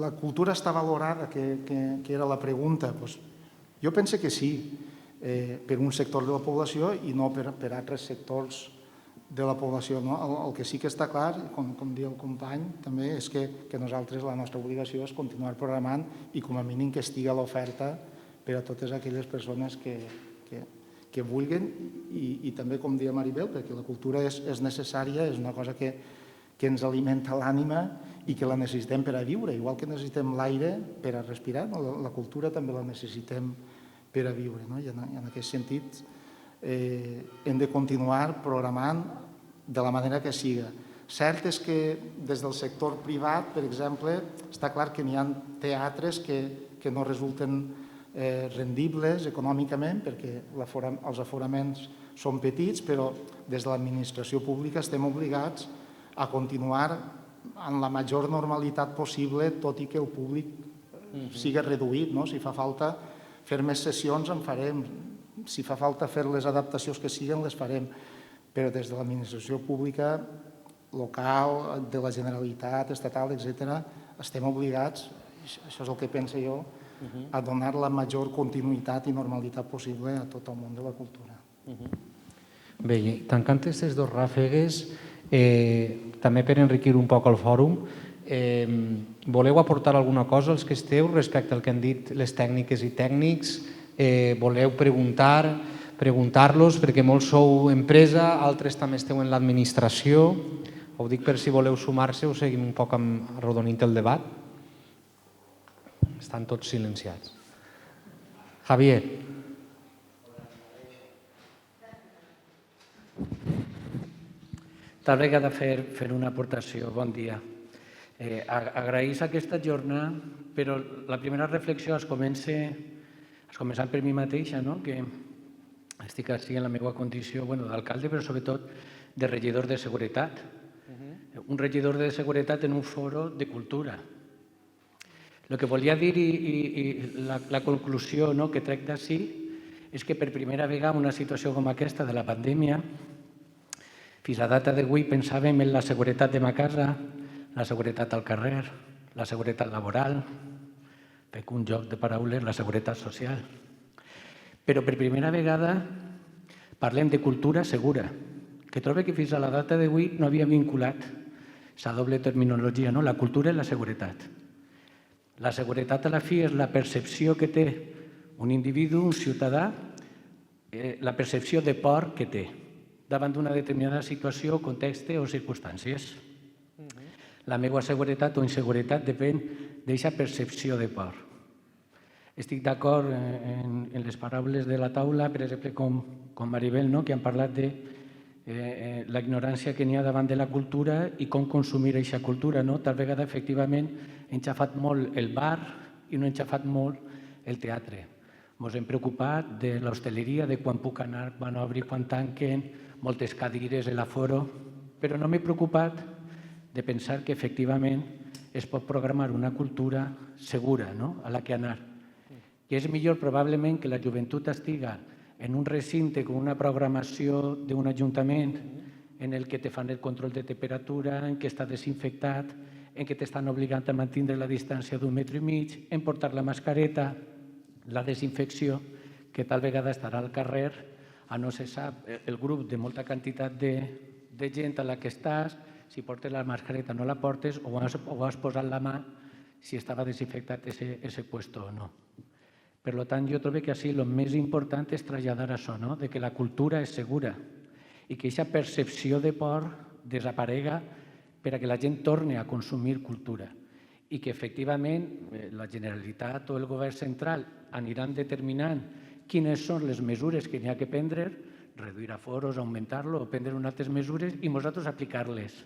Speaker 2: la cultura està valorada, que era la pregunta. Jo penso que sí, per un sector de la població i no per altres sectors de la població. El que sí que està clar, com diu el company, també és que nosaltres la nostra obligació és continuar programant i com a mínim que estigui a l'oferta per a totes aquelles persones que vulguin i també, com deia Maribel, perquè la cultura és necessària, és una cosa que ens alimenta l'ànima i que la necessitem per a viure, igual que necessitem l'aire per a respirar, la cultura també la necessitem per a viure. I en aquest sentit hem de continuar programant de la manera que siga. Cert és que des del sector privat, per exemple, està clar que n'hi ha teatres que no resulten rendibles econòmicament perquè els aforaments són petits, però des de l'administració pública estem obligats a continuar en la major normalitat possible, tot i que el públic sigui reduït. Si fa falta, fer més sessions en farem. Si fa falta fer les adaptacions que siguin, les farem. Però des de l'administració pública, local, de la Generalitat, estatal, etc., estem obligats, això és el que penso jo, a donar la major continuïtat i normalitat possible a tot el món de la cultura.
Speaker 1: Bé, i tancant aquestes dues ràfegues, també per enriquir un poc el fòrum, voleu aportar alguna cosa als que esteu respecte al que han dit les tècniques i tècnics? Voleu preguntar-los, perquè molts sou empresa, altres també esteu en l'administració. Ho dic per si voleu sumar-se o seguim un poc arrodonint el debat. Estan tots silenciats. Javier.
Speaker 7: Tal vegada fer una aportació. Bon dia. Agraïs aquesta jornada, però la primera reflexió es començant per mi mateixa, que estic així en la meva condició d'alcalde, però sobretot de regidor de seguretat. Un regidor de seguretat en un foro de cultura. El que volia dir i la conclusió que trec d'ací és que per primera vegada en una situació com aquesta de la pandèmia, fins a data d'avui pensàvem en la seguretat de ma casa, la seguretat al carrer, la seguretat laboral, fec un joc de paraules, la seguretat social. Però per primera vegada parlem de cultura segura, que trobo que fins a la data d'avui no havia vinculat aquesta doble terminologia, la cultura i la seguretat. La seguretat a la fi és la percepció que té un individu, un ciutadà, la percepció de por que té davant d'una determinada situació, context o circumstàncies. La meva seguretat o inseguretat depèn d'aquesta percepció de por. Estic d'acord en les paraules de la taula, per exemple, com Maribel, que han parlat de la ignorància que n'hi ha davant de la cultura i com consumir aquesta cultura. Tal vegada, efectivament, hem xafat molt el bar i no hem xafat molt el teatre. Ens hem preocupat de l'hostaleria, de quan puc anar, quan obri, quan tanquen, moltes cadires, l'aforo, però no m'he preocupat de pensar que, efectivament, es pot programar una cultura segura a la que anar. I és millor, probablement, que la joventut estiga en un recinte con una programació d'un ajuntament en el que te fan el control de temperatura, en què està desinfectat, en què t'estan obligant a mantenir la distància d'1,5 metres, en portar la mascareta, la desinfecció, que tal vegada estarà al carrer, a no se sap el grup de molta quantitat de gent a la que estàs, si portes la mascareta no la portes o has posat la mà si estava desinfectat ese puesto o no. Per tant, jo trobo que així el més important és traslladar això, de que la cultura és segura i que aquesta percepció de por desaparega per a que la gent torni a consumir cultura i que, efectivament, la Generalitat o el govern central aniran determinant quines són les mesures que n'hi ha que prendre, reduir aforos, augmentar-lo o prendre unes altres mesures i nosaltres aplicar-les.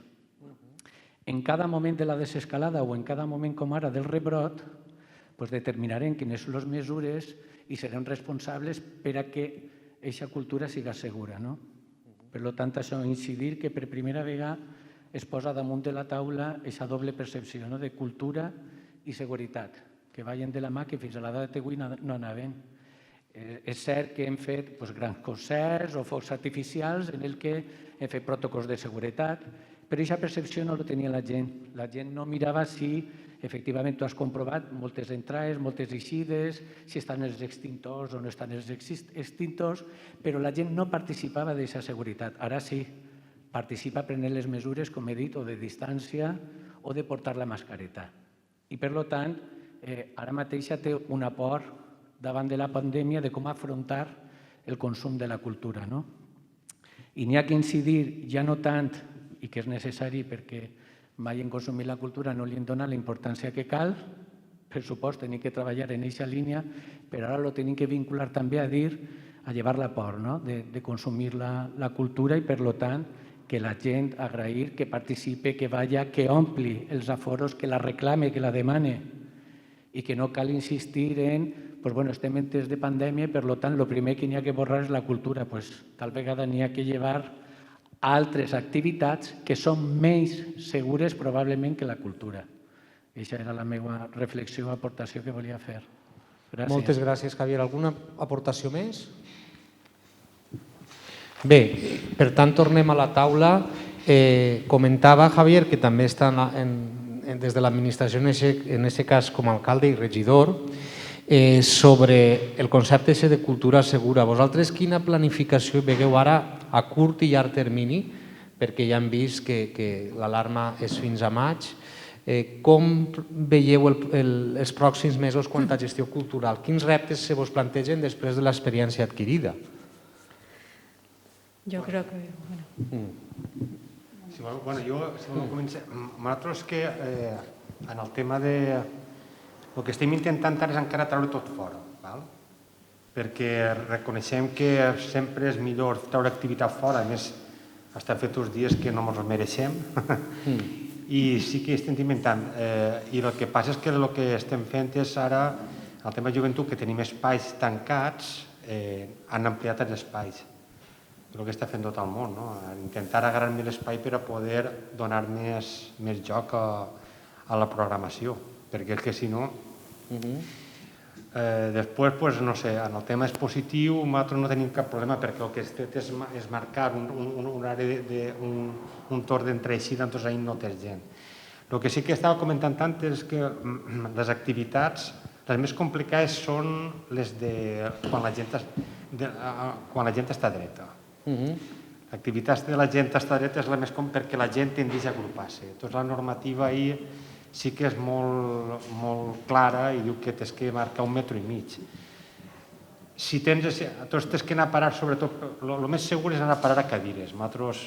Speaker 7: En cada moment de la desescalada o en cada moment com ara del rebrot, determinarem quines són les mesures i serem responsables per a que aquesta cultura siga segura. Per tant, això incidir que per primera vegada es posa damunt de la taula aquesta doble percepció de cultura i seguretat, que vagin de la mà, que fins a la data d'avui no anaven. És cert que hem fet grans concerts o focs artificials en què hem fet protocols de seguretat, però aquesta percepció no la tenia la gent. La gent no mirava si efectivament tu has comprovat moltes entrades, moltes eixides, si estan els extintors o no estan els extintors, però la gent no participava d'aquesta seguretat. Ara sí, participa prenent les mesures, com he dit, o de distància o de portar la mascareta. I per tant, ara mateix té una por davant de la pandèmia de com afrontar el consum de la cultura. I n'hi ha que incidir ja no tant, i que és necessari perquè mai en consumir la cultura no li hem donat la importància que cal, per supost, tenim que treballar en aquesta línia, però ara ho tenim que vincular també a dir, a llevar la por de consumir la cultura i, per tant, que la gent agrair, que participe, que vaya, que ompli els aforos, que la reclame, que la demane i que no cal insistir en estem en temps de pandèmia i, per tant, el primer que n'hi ha que borrar és la cultura. Tal vegada n'hi ha que llevar altres activitats que són menys segures probablement que la cultura. Aquesta era la meva reflexió o aportació que volia fer. Gràcies.
Speaker 1: Moltes gràcies, Javier. Alguna aportació més? Bé, per tant, tornem a la taula. Comentava, Javier, que també està des de l'administració, en aquest cas com a alcalde i regidor, sobre el concepte de cultura segura. Vosaltres quina planificació veieu ara a curt i llarg termini? Perquè ja hem vist que l'alarma és fins a maig. Com veieu els pròxims mesos quant a gestió cultural? Quins reptes se vos plantegen després de l'experiència adquirida?
Speaker 5: Yo creo que... Bueno.
Speaker 3: Si vol començar, nosaltres que en el tema de... El que estem intentant ara és encara treure tot fora, val? Perquè reconeixem que sempre és millor treure activitat fora, a més, estan fets uns dies que no ens els mereixem, i sí que estem inventant. I el que passa és que el que estem fent és ara, el tema de joventut, que tenim espais tancats, han ampliat els espais. El que està fent tot el món, no? Intentar agarrar més l'espai per a poder donar més joc a la programació, perquè és que si no... Després, no sé, en el tema expositiu nosaltres no tenim cap problema perquè el que es fet és marcar un horari, un torn d'entre així, doncs ahir no té gent. El que sí que estava comentant tant és que les activitats, les més complicades són les de quan la gent està dreta. L'activitat de la gent està dreta és la més complicada perquè la gent tendeix a agrupar-se. Doncs la normativa ahir sí que és molt clara i diu que tens que marcar 1,5 metres. Si tens que anar a parar, sobretot, el més segur és anar a parar a cadires. Nosaltres,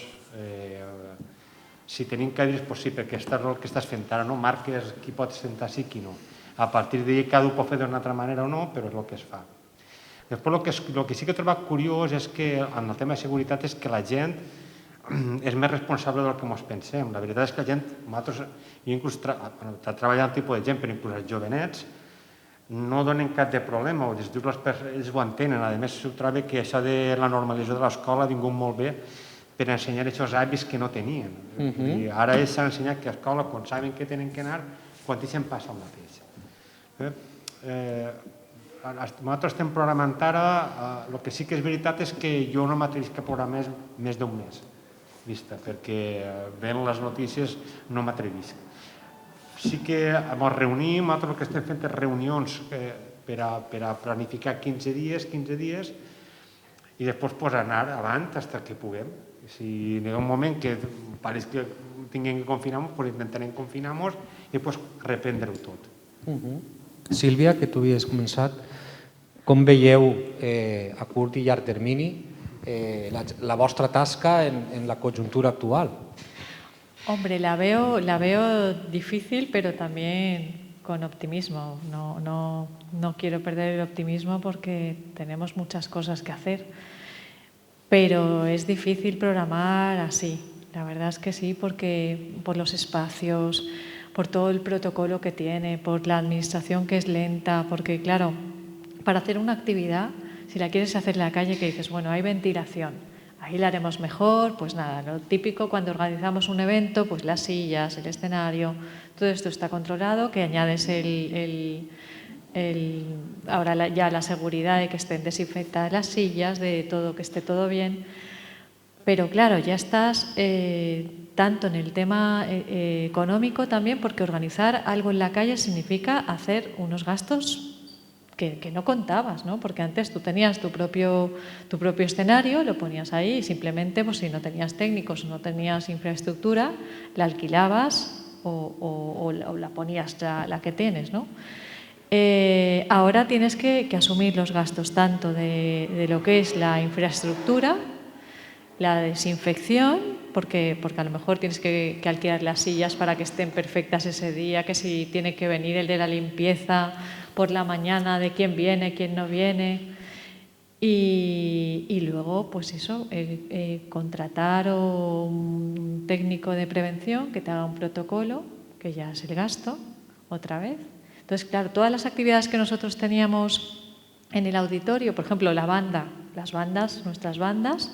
Speaker 3: si tenim cadires, doncs sí, perquè és el que estàs fent ara, no? Marques qui pot sentar sí, qui no. A partir d'ahir cada un pot fer d'una altra manera o no, però és el que es fa. Després, el que sí que he trobat curiós és que, en el tema de seguretat, és que la gent és més responsable del que ens pensem. La veritat és que la gent, nosaltres, jo inclús treballant el tipus de gent, però inclús els jovenets, no donen cap de problema, ells ho entenen. A més, ho trobo que això de la normalització de l'escola ha vingut molt bé per ensenyar aquests hàbits que no tenien. I ara ells s'han ensenyat que a l'escola, quan saben que tenen que anar, quan deixen passa el mateix. Nosaltres estem programant ara, el que sí que és veritat és que jo no m'atrevisc a programar més d'un mes, perquè veient les notícies no m'atrevisc. Sí que ens reunim, nosaltres el que estem fent és reunions per a planificar 15 dies i després anar avant fins que puguem. Si hi ha un moment que pareix que tinguem que confinar-nos, doncs intentarem confinar-nos i després reprendre-ho tot.
Speaker 1: Sílvia, que tu havies començat, com veieu a curt i llarg termini la vostra tasca en la conjuntura actual?
Speaker 5: Hombre, la veo difícil, pero también con optimismo. No quiero perder el optimismo porque tenemos muchas cosas que hacer, pero es difícil programar así. La verdad es que sí, porque por los espacios, por todo el protocolo que tiene, por la administración que es lenta, porque claro, para hacer una actividad, si la quieres hacer en la calle, que dices, bueno, hay ventilación, ahí la haremos mejor, pues nada, lo típico cuando organizamos un evento, pues las sillas, el escenario, todo esto está controlado, que añades ahora ya la seguridad de que estén desinfectadas las sillas, de todo, que esté todo bien. Pero claro, ya estás tanto en el tema económico también, porque organizar algo en la calle significa hacer unos gastos que no contabas, ¿no? Porque antes tú tenías tu propio escenario, lo ponías ahí y simplemente, pues si no tenías técnicos o no tenías infraestructura, la alquilabas o la ponías la que tienes, ¿no? Ahora tienes que asumir los gastos tanto de lo que es la infraestructura, la desinfección, porque a lo mejor tienes que alquilar las sillas para que estén perfectas ese día, que si tiene que venir el de la limpieza por la mañana, de quién viene, quién no viene. Y luego, pues eso, contratar un técnico de prevención que te haga un protocolo, que ya es el gasto, otra vez. Entonces, claro, todas las actividades que nosotros teníamos en el auditorio, por ejemplo, la banda, las bandas, nuestras bandas,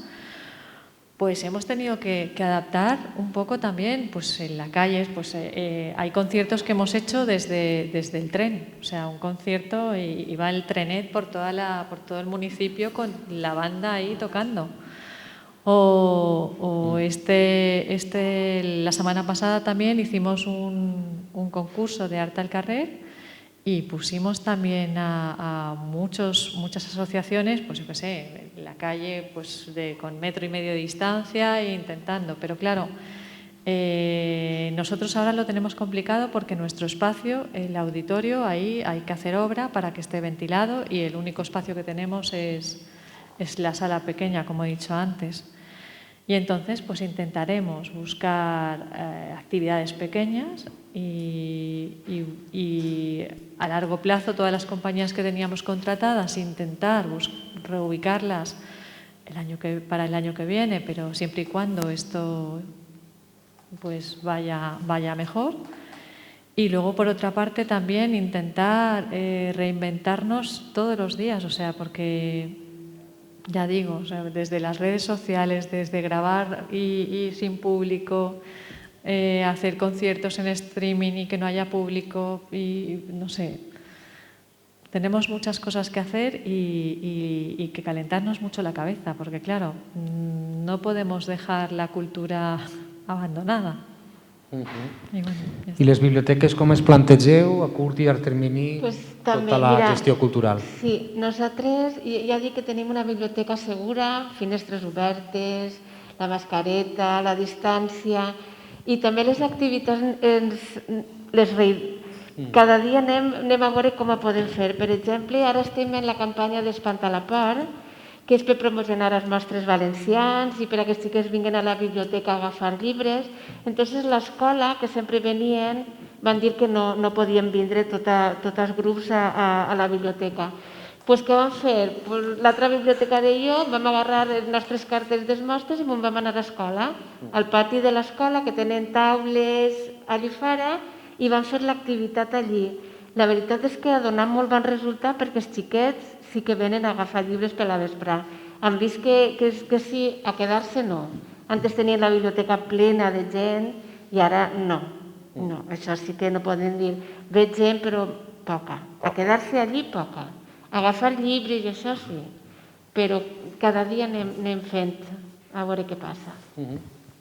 Speaker 5: pues hemos tenido que adaptar un poco también, pues en la calle, pues hay conciertos que hemos hecho desde el tren, o sea, un concierto y va el trenet por todo el municipio con la banda ahí tocando. La semana pasada también hicimos un concurso de arte al carrer y pusimos también a muchas asociaciones, pues yo qué sé, en la calle pues con 1,5 metros de distancia e intentando. Pero claro, nosotros ahora lo tenemos complicado porque nuestro espacio, el auditorio, ahí hay que hacer obra para que esté ventilado y el único espacio que tenemos es la sala pequeña, como he dicho antes. Y entonces pues intentaremos buscar actividades pequeñas y a largo plazo todas las compañías que teníamos contratadas intentar reubicarlas para el año que viene, pero siempre y cuando esto pues vaya mejor. Y luego, por otra parte, también intentar reinventarnos todos los días, o sea, porque ya digo, o sea, desde las redes sociales, desde grabar y sin público, hacer conciertos en streaming y que no haya público y no sé. Tenemos muchas cosas que hacer y que calentarnos mucho la cabeza, porque claro, no podemos dejar la cultura abandonada.
Speaker 1: I les biblioteques com es plantegeu a curt i a termini tota la gestió cultural?
Speaker 6: Sí, nosaltres ja dic que tenim una biblioteca segura, finestres obertes, la mascareta, la distància i també les activitats cada dia anem a veure com ho podem fer. Per exemple, ara estem en la campanya d'Espanta la por, que és per promocionar els mostres valencians i per a que els xiquets vinguin a la biblioteca a agafar llibres. Entonces, l'escola, que sempre venien, van dir que no podien vindre tots els grups a la biblioteca. Doncs què vam fer? L'altra bibliotecària i jo vam agarrar els nostres cartells dels mostres i vam anar a l'escola, al pati de l'escola, que tenen taules allà fora, i vam fer l'activitat allí. La veritat és que ha donat molt bon resultat perquè els xiquets sí que venen a agafar llibres per la vesprà. Han vist que sí, a quedar-se no. Antes tenien la biblioteca plena de gent i ara no. No, això sí que no poden dir. Veig gent però poca. A quedar-se allí poca. Agafar llibres i això sí. Però cada dia anem fent a veure què passa.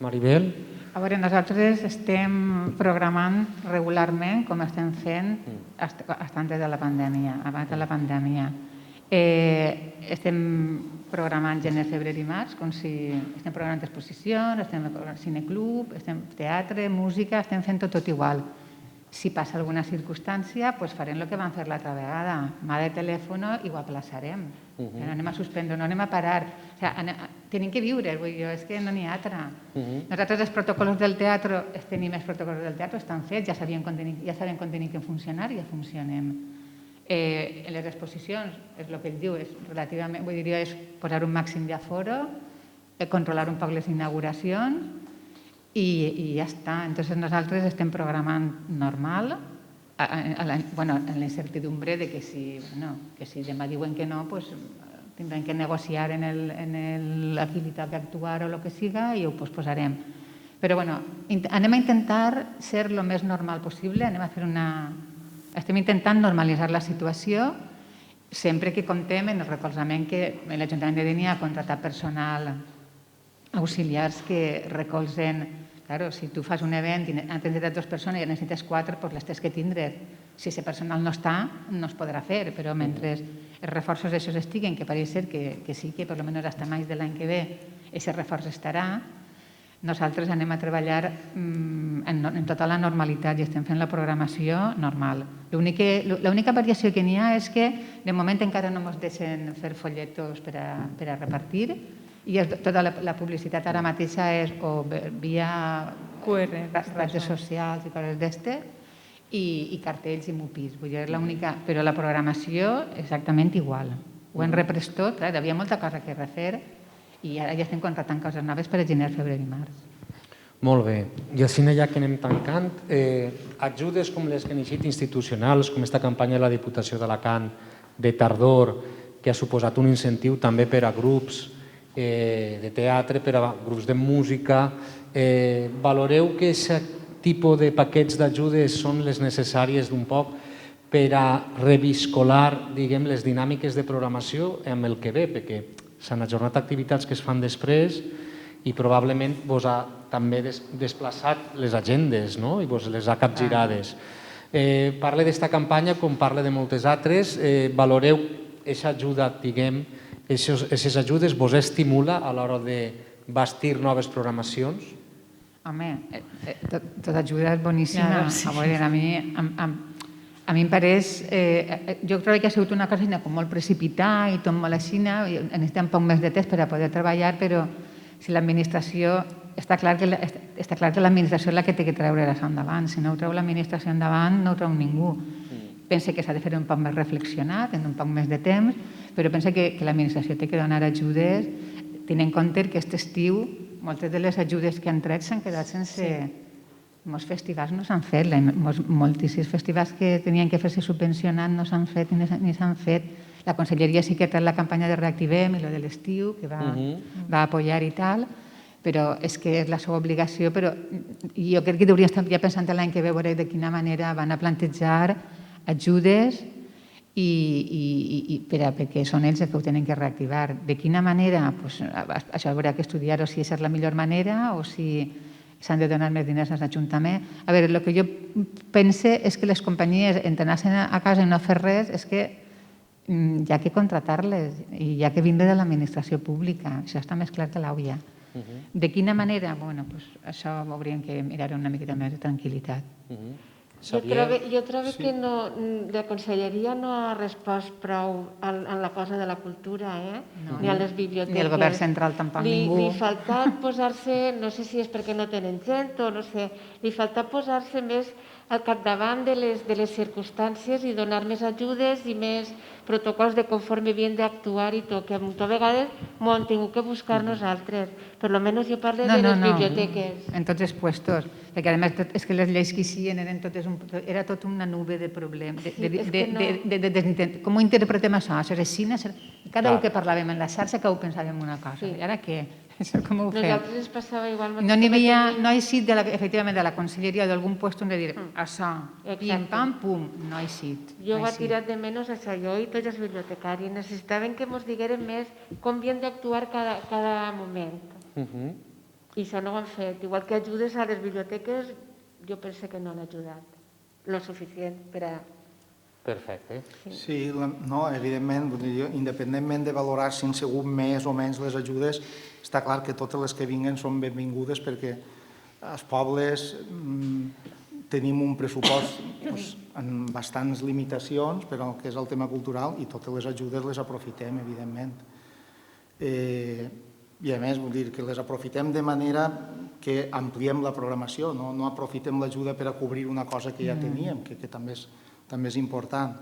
Speaker 1: Maribel?
Speaker 4: A veure, nosaltres estem programant regularment, com estem fent, abans de la pandèmia. Estem programant gener, febrer i març, com si estem programant exposicions, estem programant cineclub, estem teatre, música, estem fent tot igual. Si passa alguna circumstància, doncs farem el que vam fer l'altra vegada. Mà de telèfon i ho aplaçarem. No anem a suspendre, no anem a parar. Tenim que viure, vull dir, és que no n'hi ha altra. Nosaltres els protocols del teatre, els protocols del teatre estan fets, ja sabem com tenim que funcionar i ja funcionem. En les exposicions, és el que ell diu, és relativament, vull dir, és posar un màxim d'aforo, controlar un poc les inauguracions i ja està. Entonces nosaltres estem programant normal, en la incertidumbre de que si demà diuen que no, tindrem que negociar en l'habilitat d'actuar o el que siga i ho posposarem. Però anem a intentar ser el més normal possible, estem intentant normalitzar la situació sempre que comptem en el recolzament que l'Ajuntament de Dénia ha contratat personal auxiliars que recolzen. Claro, si tu fas un event i has necessitat 2 persones i necessites 4, doncs les tens que tindre. Si aquest personal no està, no es podrà fer, però mentre els reforços d'això estiguen, que pareix ser que sí, que per almenys fins maig de l'any que ve aquest reforç estarà, nosaltres anem a treballar en tota la normalitat i estem fent la programació normal. L'única variació que n'hi ha és que de moment encara no ens deixen fer folletos per a repartir i tota la publicitat ara mateixa és o via
Speaker 5: QR,
Speaker 4: redes socials i coses d'este i cartells i mupis. Però la programació exactament igual. Ho hem reprès tot, hi havia molta cosa que refer i ara ja estem contractant coses noves per a gener, febrer i març.
Speaker 1: Molt bé. I així ja que anem tancant, ajudes com les que han eixit institucionals, com aquesta campanya de la Diputació d'Alacant de tardor, que ha suposat un incentiu també per a grups de teatre, per a grups de música. Valoreu que aquest tipus de paquets d'ajudes són les necessàries d'un poc per a reviscolar, diguem, les dinàmiques de programació amb el que ve, perquè s'han ajornat activitats que es fan després i probablement vos ha també desplaçat les agendes, no? I vos les ha capgirades. Parle d'esta campanya com parle de moltes altres. Valoreu aquesta ajuda, diguem, aquestes ajudes vos estimula a l'hora de bastir noves programacions?
Speaker 4: Home, tota ajuda és boníssima. A veure, a mi em pareix... Jo crec que ha sigut una cosa com molt precipitada i tot molt així, necessitem poc més de temps per a poder treballar, però si l'administració... Està clar que l'administració és la que té que treure això endavant. Si no ho treu l'administració endavant, no ho treu ningú. Pense que s'ha de fer un poc més reflexionat, en un poc més de temps, però pense que l'administració té que donar ajudes, tenint en compte que aquest estiu moltes de les ajudes que han tret s'han quedat sense... Molts festivals no s'han fet, moltíssims festivals que tenien que fer-se subvencionats no s'han fet ni s'han fet. La Conselleria sí que té la campanya de Reactivem i la de l'estiu, que va apoyar i tal, però és que és la seva obligació, però jo crec que hauríem estar ja pensant l'any que ve veure de quina manera van a plantejar ajudes perquè són ells els que ho tenen que reactivar. De quina manera? Això haurà que estudiar, o si és la millor manera o si s'han de donar més diners als ajuntaments. A veure, el que jo pense és que les companyies, entre anar-se'n a casa i no fer res, és que hi ha que contratar-les i hi ha que vindre de l'administració pública. Això està més clar que l'aulla. De quina manera? Bueno, això ho hauríem que mirar una miqueta més de tranquil·litat.
Speaker 6: Jo trobo que la Conselleria no ha respost prou en la cosa de la cultura, ni a les biblioteques.
Speaker 4: Ni el govern central tampoc, ningú.
Speaker 6: Li falta posar-se, no sé si és perquè no tenen gent o no sé, li falta posar-se més al capdavant de les circumstàncies i donar més ajudes i més protocols de conforme havien d'actuar i tot, que moltes vegades m'ho hem tingut que buscar nosaltres. Per almenys jo parlo de les biblioteques.
Speaker 4: En tots els puestos, perquè a més és que les lleis que hi era tot una nube de problemes. Com ho interpretem això? Això és així? Cada un que parlàvem en la xarxa que ho pensàvem una cosa. I ara què? Com ho fem?
Speaker 6: Nosaltres ens passava igual.
Speaker 4: No n'hi havia, no ha eixit efectivament de la Conselleria o d'algun lloc on dir això, pim, pam, pum, no ha eixit.
Speaker 6: Jo ho he tirat de menys això, jo i tots els bibliotecaris. Necessitaven que ens digueren més com havien d'actuar cada moment. I això no ho han fet. Igual que ajudes a les biblioteques, jo penso que no han ajudat lo suficient per a...
Speaker 1: Perfecte.
Speaker 2: Sí, evidentment, independentment de valorar si han sigut més o menys les ajudes, està clar que totes les que vinguen són benvingudes perquè els pobles tenim un pressupost amb bastants limitacions per al que és el tema cultural i totes les ajudes les aprofitem, evidentment. I a més, vull dir que les aprofitem de manera que ampliem la programació, no aprofitem l'ajuda per a cobrir una cosa que ja teníem, que també és important.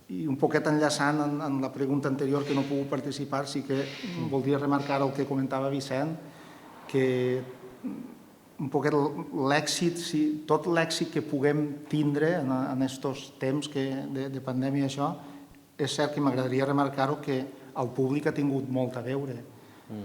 Speaker 2: I un poquet enllaçant en la pregunta anterior que no he pogut participar, sí que voldria remarcar el que comentava Vicent, que un poquet l'èxit, tot l'èxit que puguem tindre en aquests temps de pandèmia, això, és cert que m'agradaria remarcar-ho que el públic ha tingut molt a veure,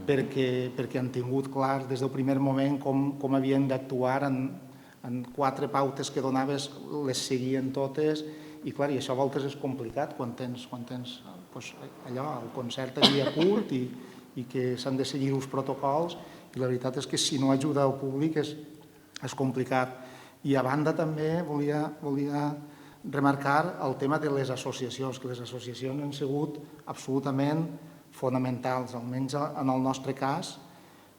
Speaker 2: perquè han tingut clar des del primer moment com havien d'actuar en 4 pautes que donaves, les seguien totes, i clar, i això a voltes és complicat quan tens allò, el concert a dia curt i que s'han de seguir uns protocols, i la veritat és que si no ajuda al públic és complicat. I a banda també volia remarcar el tema de les associacions, que les associacions han sigut absolutament fonamentals, almenys en el nostre cas,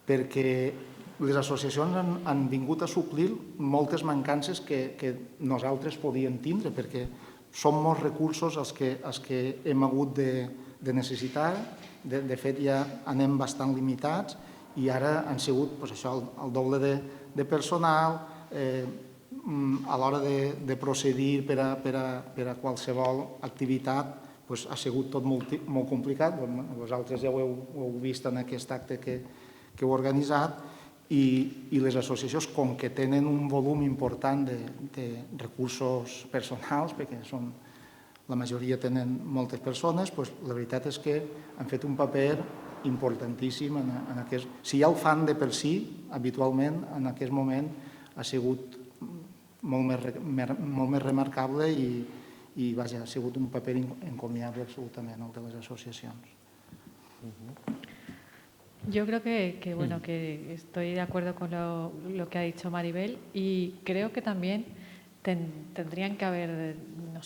Speaker 2: perquè les associacions han vingut a suplir moltes mancances que nosaltres podíem tindre, perquè són molts recursos els que hem hagut de necessitar. De fet, ja anem bastant limitats i ara han sigut el doble de personal. A l'hora de procedir per a qualsevol activitat ha sigut tot molt complicat. Vosaltres ja ho heu vist en aquest acte que heu organitzat. I les associacions, com que tenen un volum important de recursos personals, perquè són la majoria tenen moltes persones, doncs la veritat és que han fet un paper importantíssim en aquest... Si ja el fan de per si, habitualment, en aquest moment ha sigut molt més remarcable i vaja, ha sigut un paper encomiable absolutament el de les associacions.
Speaker 5: Yo creo que estoy de acuerdo con lo que ha dicho Maribel y creo que también tendrían que haber, no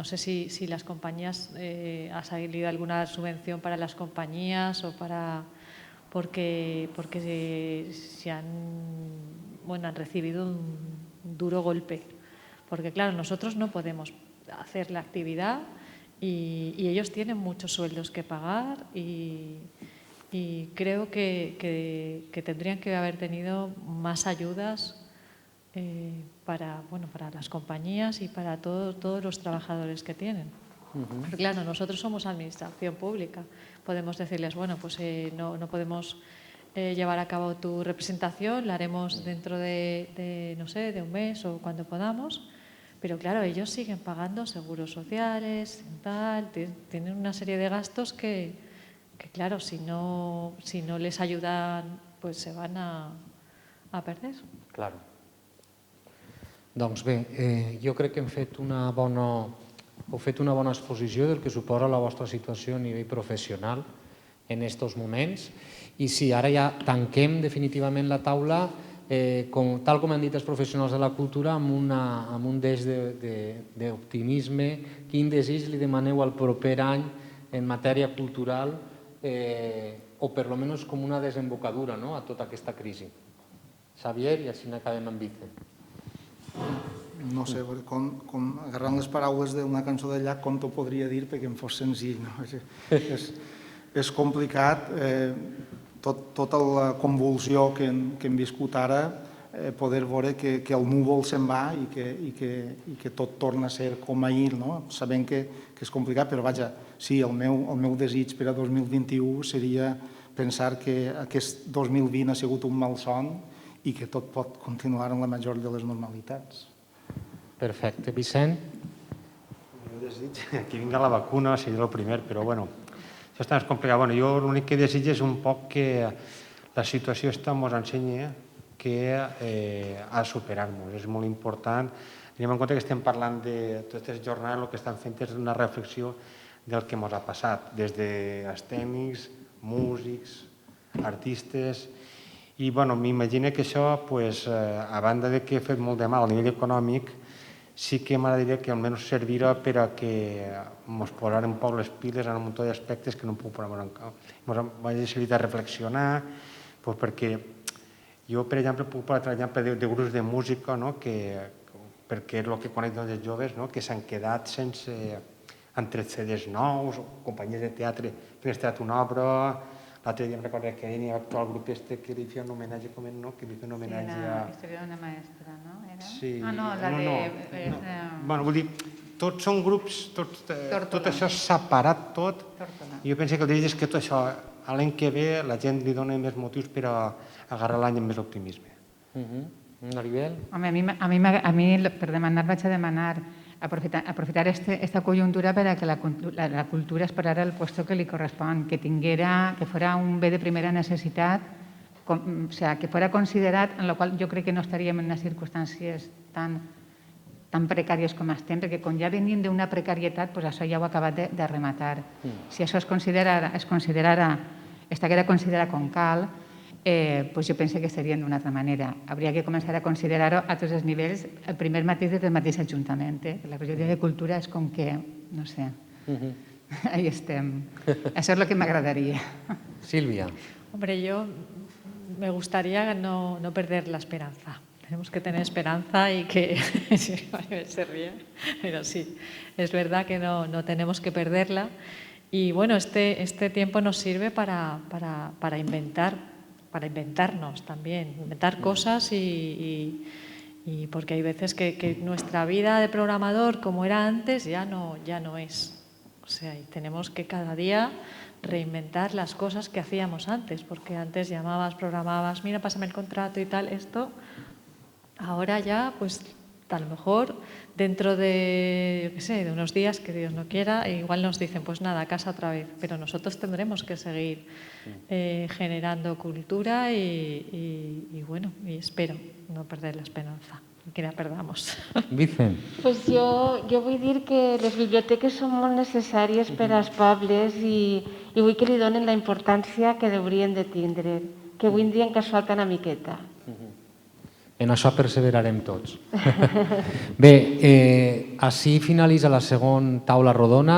Speaker 5: sé si las compañías, ha salido alguna subvención para las compañías o porque han recibido un duro golpe. Porque claro, nosotros no podemos hacer la actividad y ellos tienen muchos sueldos que pagar y creo que tendrían que haber tenido más ayudas para las compañías y para todos los trabajadores que tienen. Pero claro, nosotros somos administración pública. Podemos decirles, no podemos llevar a cabo tu representación, la haremos dentro de un mes o cuando podamos. Pero claro, ellos siguen pagando seguros sociales, tal, tienen una serie de gastos que claro, si no les ayudan, pues se van a perder.
Speaker 1: Claro. Doncs bé, jo crec que heu fet una bona exposició del que suposa la vostra situació a nivell professional en aquests moments. I sí, ara ja tanquem definitivament la taula, tal com han dit els professionals de la cultura, amb un deix d'optimisme. Quin desig li demaneu al proper any en matèria cultural o per lo menos com una desembocadura a tota aquesta crisi? Xavier, i així n'acabem amb Vicent.
Speaker 2: No sé, agarrant les paraules d'una cançó de Llach, com t'ho podria dir perquè em fos senzill. És complicat, tota la convulsió que hem viscut ara, poder veure que el núvol se'n va i que tot torna a ser com ahir, sabent que és complicat, però vaja, sí, el meu desig per a 2021 seria pensar que aquest 2020 ha sigut un malson i que tot pot continuar en la major de les normalitats.
Speaker 1: Perfecte. Vicent?
Speaker 3: Jo desig que vinga la vacuna, seria el primer, però bueno, això està més complicat. Jo l'únic que desig és un poc que la situació ens ensenyi que ha de superar-nos. És molt important. Tenim en compte que estem parlant de totes les jornades, el que estan fent és una reflexió del que ens ha passat, des dels tècnics, músics, artistes. I m'imagino que això, a banda de que ha fet molt de mal a nivell econòmic, sí que m'agradaria que almenys servirà per a que ens posarem un poc les piles en un munt d'aspectes que no puc posar en cau. M'ha servit de reflexionar, perquè jo, per exemple, puc parlar de grups de música, perquè és el que conec dels joves, que s'han quedat sense entre CDs nous, companyies de teatre que han estrenat una obra. L'altre dia em recordo que hi ha actual grup que li feia un homenatge, que li feia un homenatge a...
Speaker 4: La història d'una maestra, no?
Speaker 3: Sí.
Speaker 4: No, la de...
Speaker 3: Vull dir, tots són grups, tot això s'ha parat tot. I jo penso que el desig és que tot això, l'any que ve, la gent li dona més motius per a agarrar l'any amb més optimisme.
Speaker 1: Maribel?
Speaker 4: Home, a mi per demanar vaig a demanar aprofitar esta coyuntura para que la cultura esperara el puesto que li correspon, que fuera un bé de primera necessitat, o sea, que fuera considerat, en la qual jo crec que no estaríem en unes circumstàncies tan precàries com estem, perquè quan ja venim d'una precarietat, això ja ho ha acabat de rematar. Si això estaria considerat com cal, jo penso que serien d'una altra manera. Hauria que començar a considerar-ho a tots els nivells, el primer mateix des del mateix Ajuntament. La regidoria de Cultura és com que, no sé, ahí estem. Això és el que m'agradaria.
Speaker 1: Sílvia.
Speaker 5: Hombre, yo me gustaría no perder la esperanza. Tenemos que tener esperanza y que... se ríe, pero sí, es verdad que no tenemos que perderla. Y bueno, este tiempo nos sirve para inventarnos también, inventar cosas y porque hay veces que nuestra vida de programador, como era antes, ya no es. O sea, y tenemos que cada día reinventar las cosas que hacíamos antes, porque antes llamabas, programabas, mira, pásame el contrato y tal, esto. Ahora ya, pues A lo mejor dentro de, yo qué sé, de unos días, que Dios no quiera, igual nos dicen, pues nada, a casa otra vez. Pero nosotros tendremos que seguir generando cultura y bueno, y espero no perder la esperanza, que la perdamos.
Speaker 1: Vicent.
Speaker 6: Pues jo vull dir que les biblioteques són molt necessàries per als pobles i vull que li donen la importància que deurien de tindre, que avui en dia encara falta una miqueta.
Speaker 1: En això perseverarem tots. Bé, així finalitza la segona taula rodona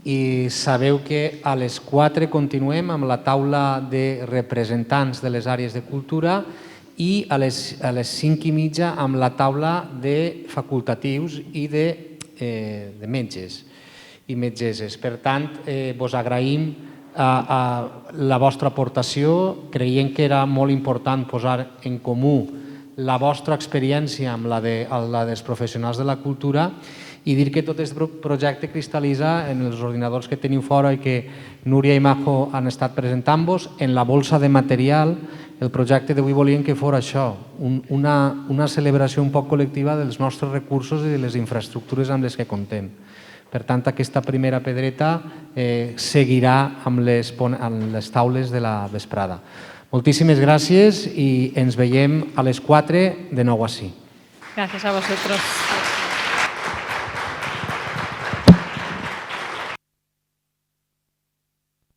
Speaker 1: i sabeu que a les 4 continuem amb la taula de representants de les àrees de cultura i a les 5:30 amb la taula de facultatius i de metges i metgesses. Per tant, vos agraïm la vostra aportació. Creiem que era molt important posar en comú la vostra experiència amb la dels professionals de la cultura i dir que tot aquest projecte cristal·litza en els ordinadors que teniu fora i que Núria i Majo han estat presentant-vos en la bolsa de material. El projecte d'avui volien que fos això, una celebració un poc col·lectiva dels nostres recursos i de les infraestructures amb les que comptem. Per tant, aquesta primera pedreta seguirà amb les taules de la vesprada. Moltíssimes gràcies i ens veiem a les 4 de nou ací.
Speaker 5: Gracias a vosotros.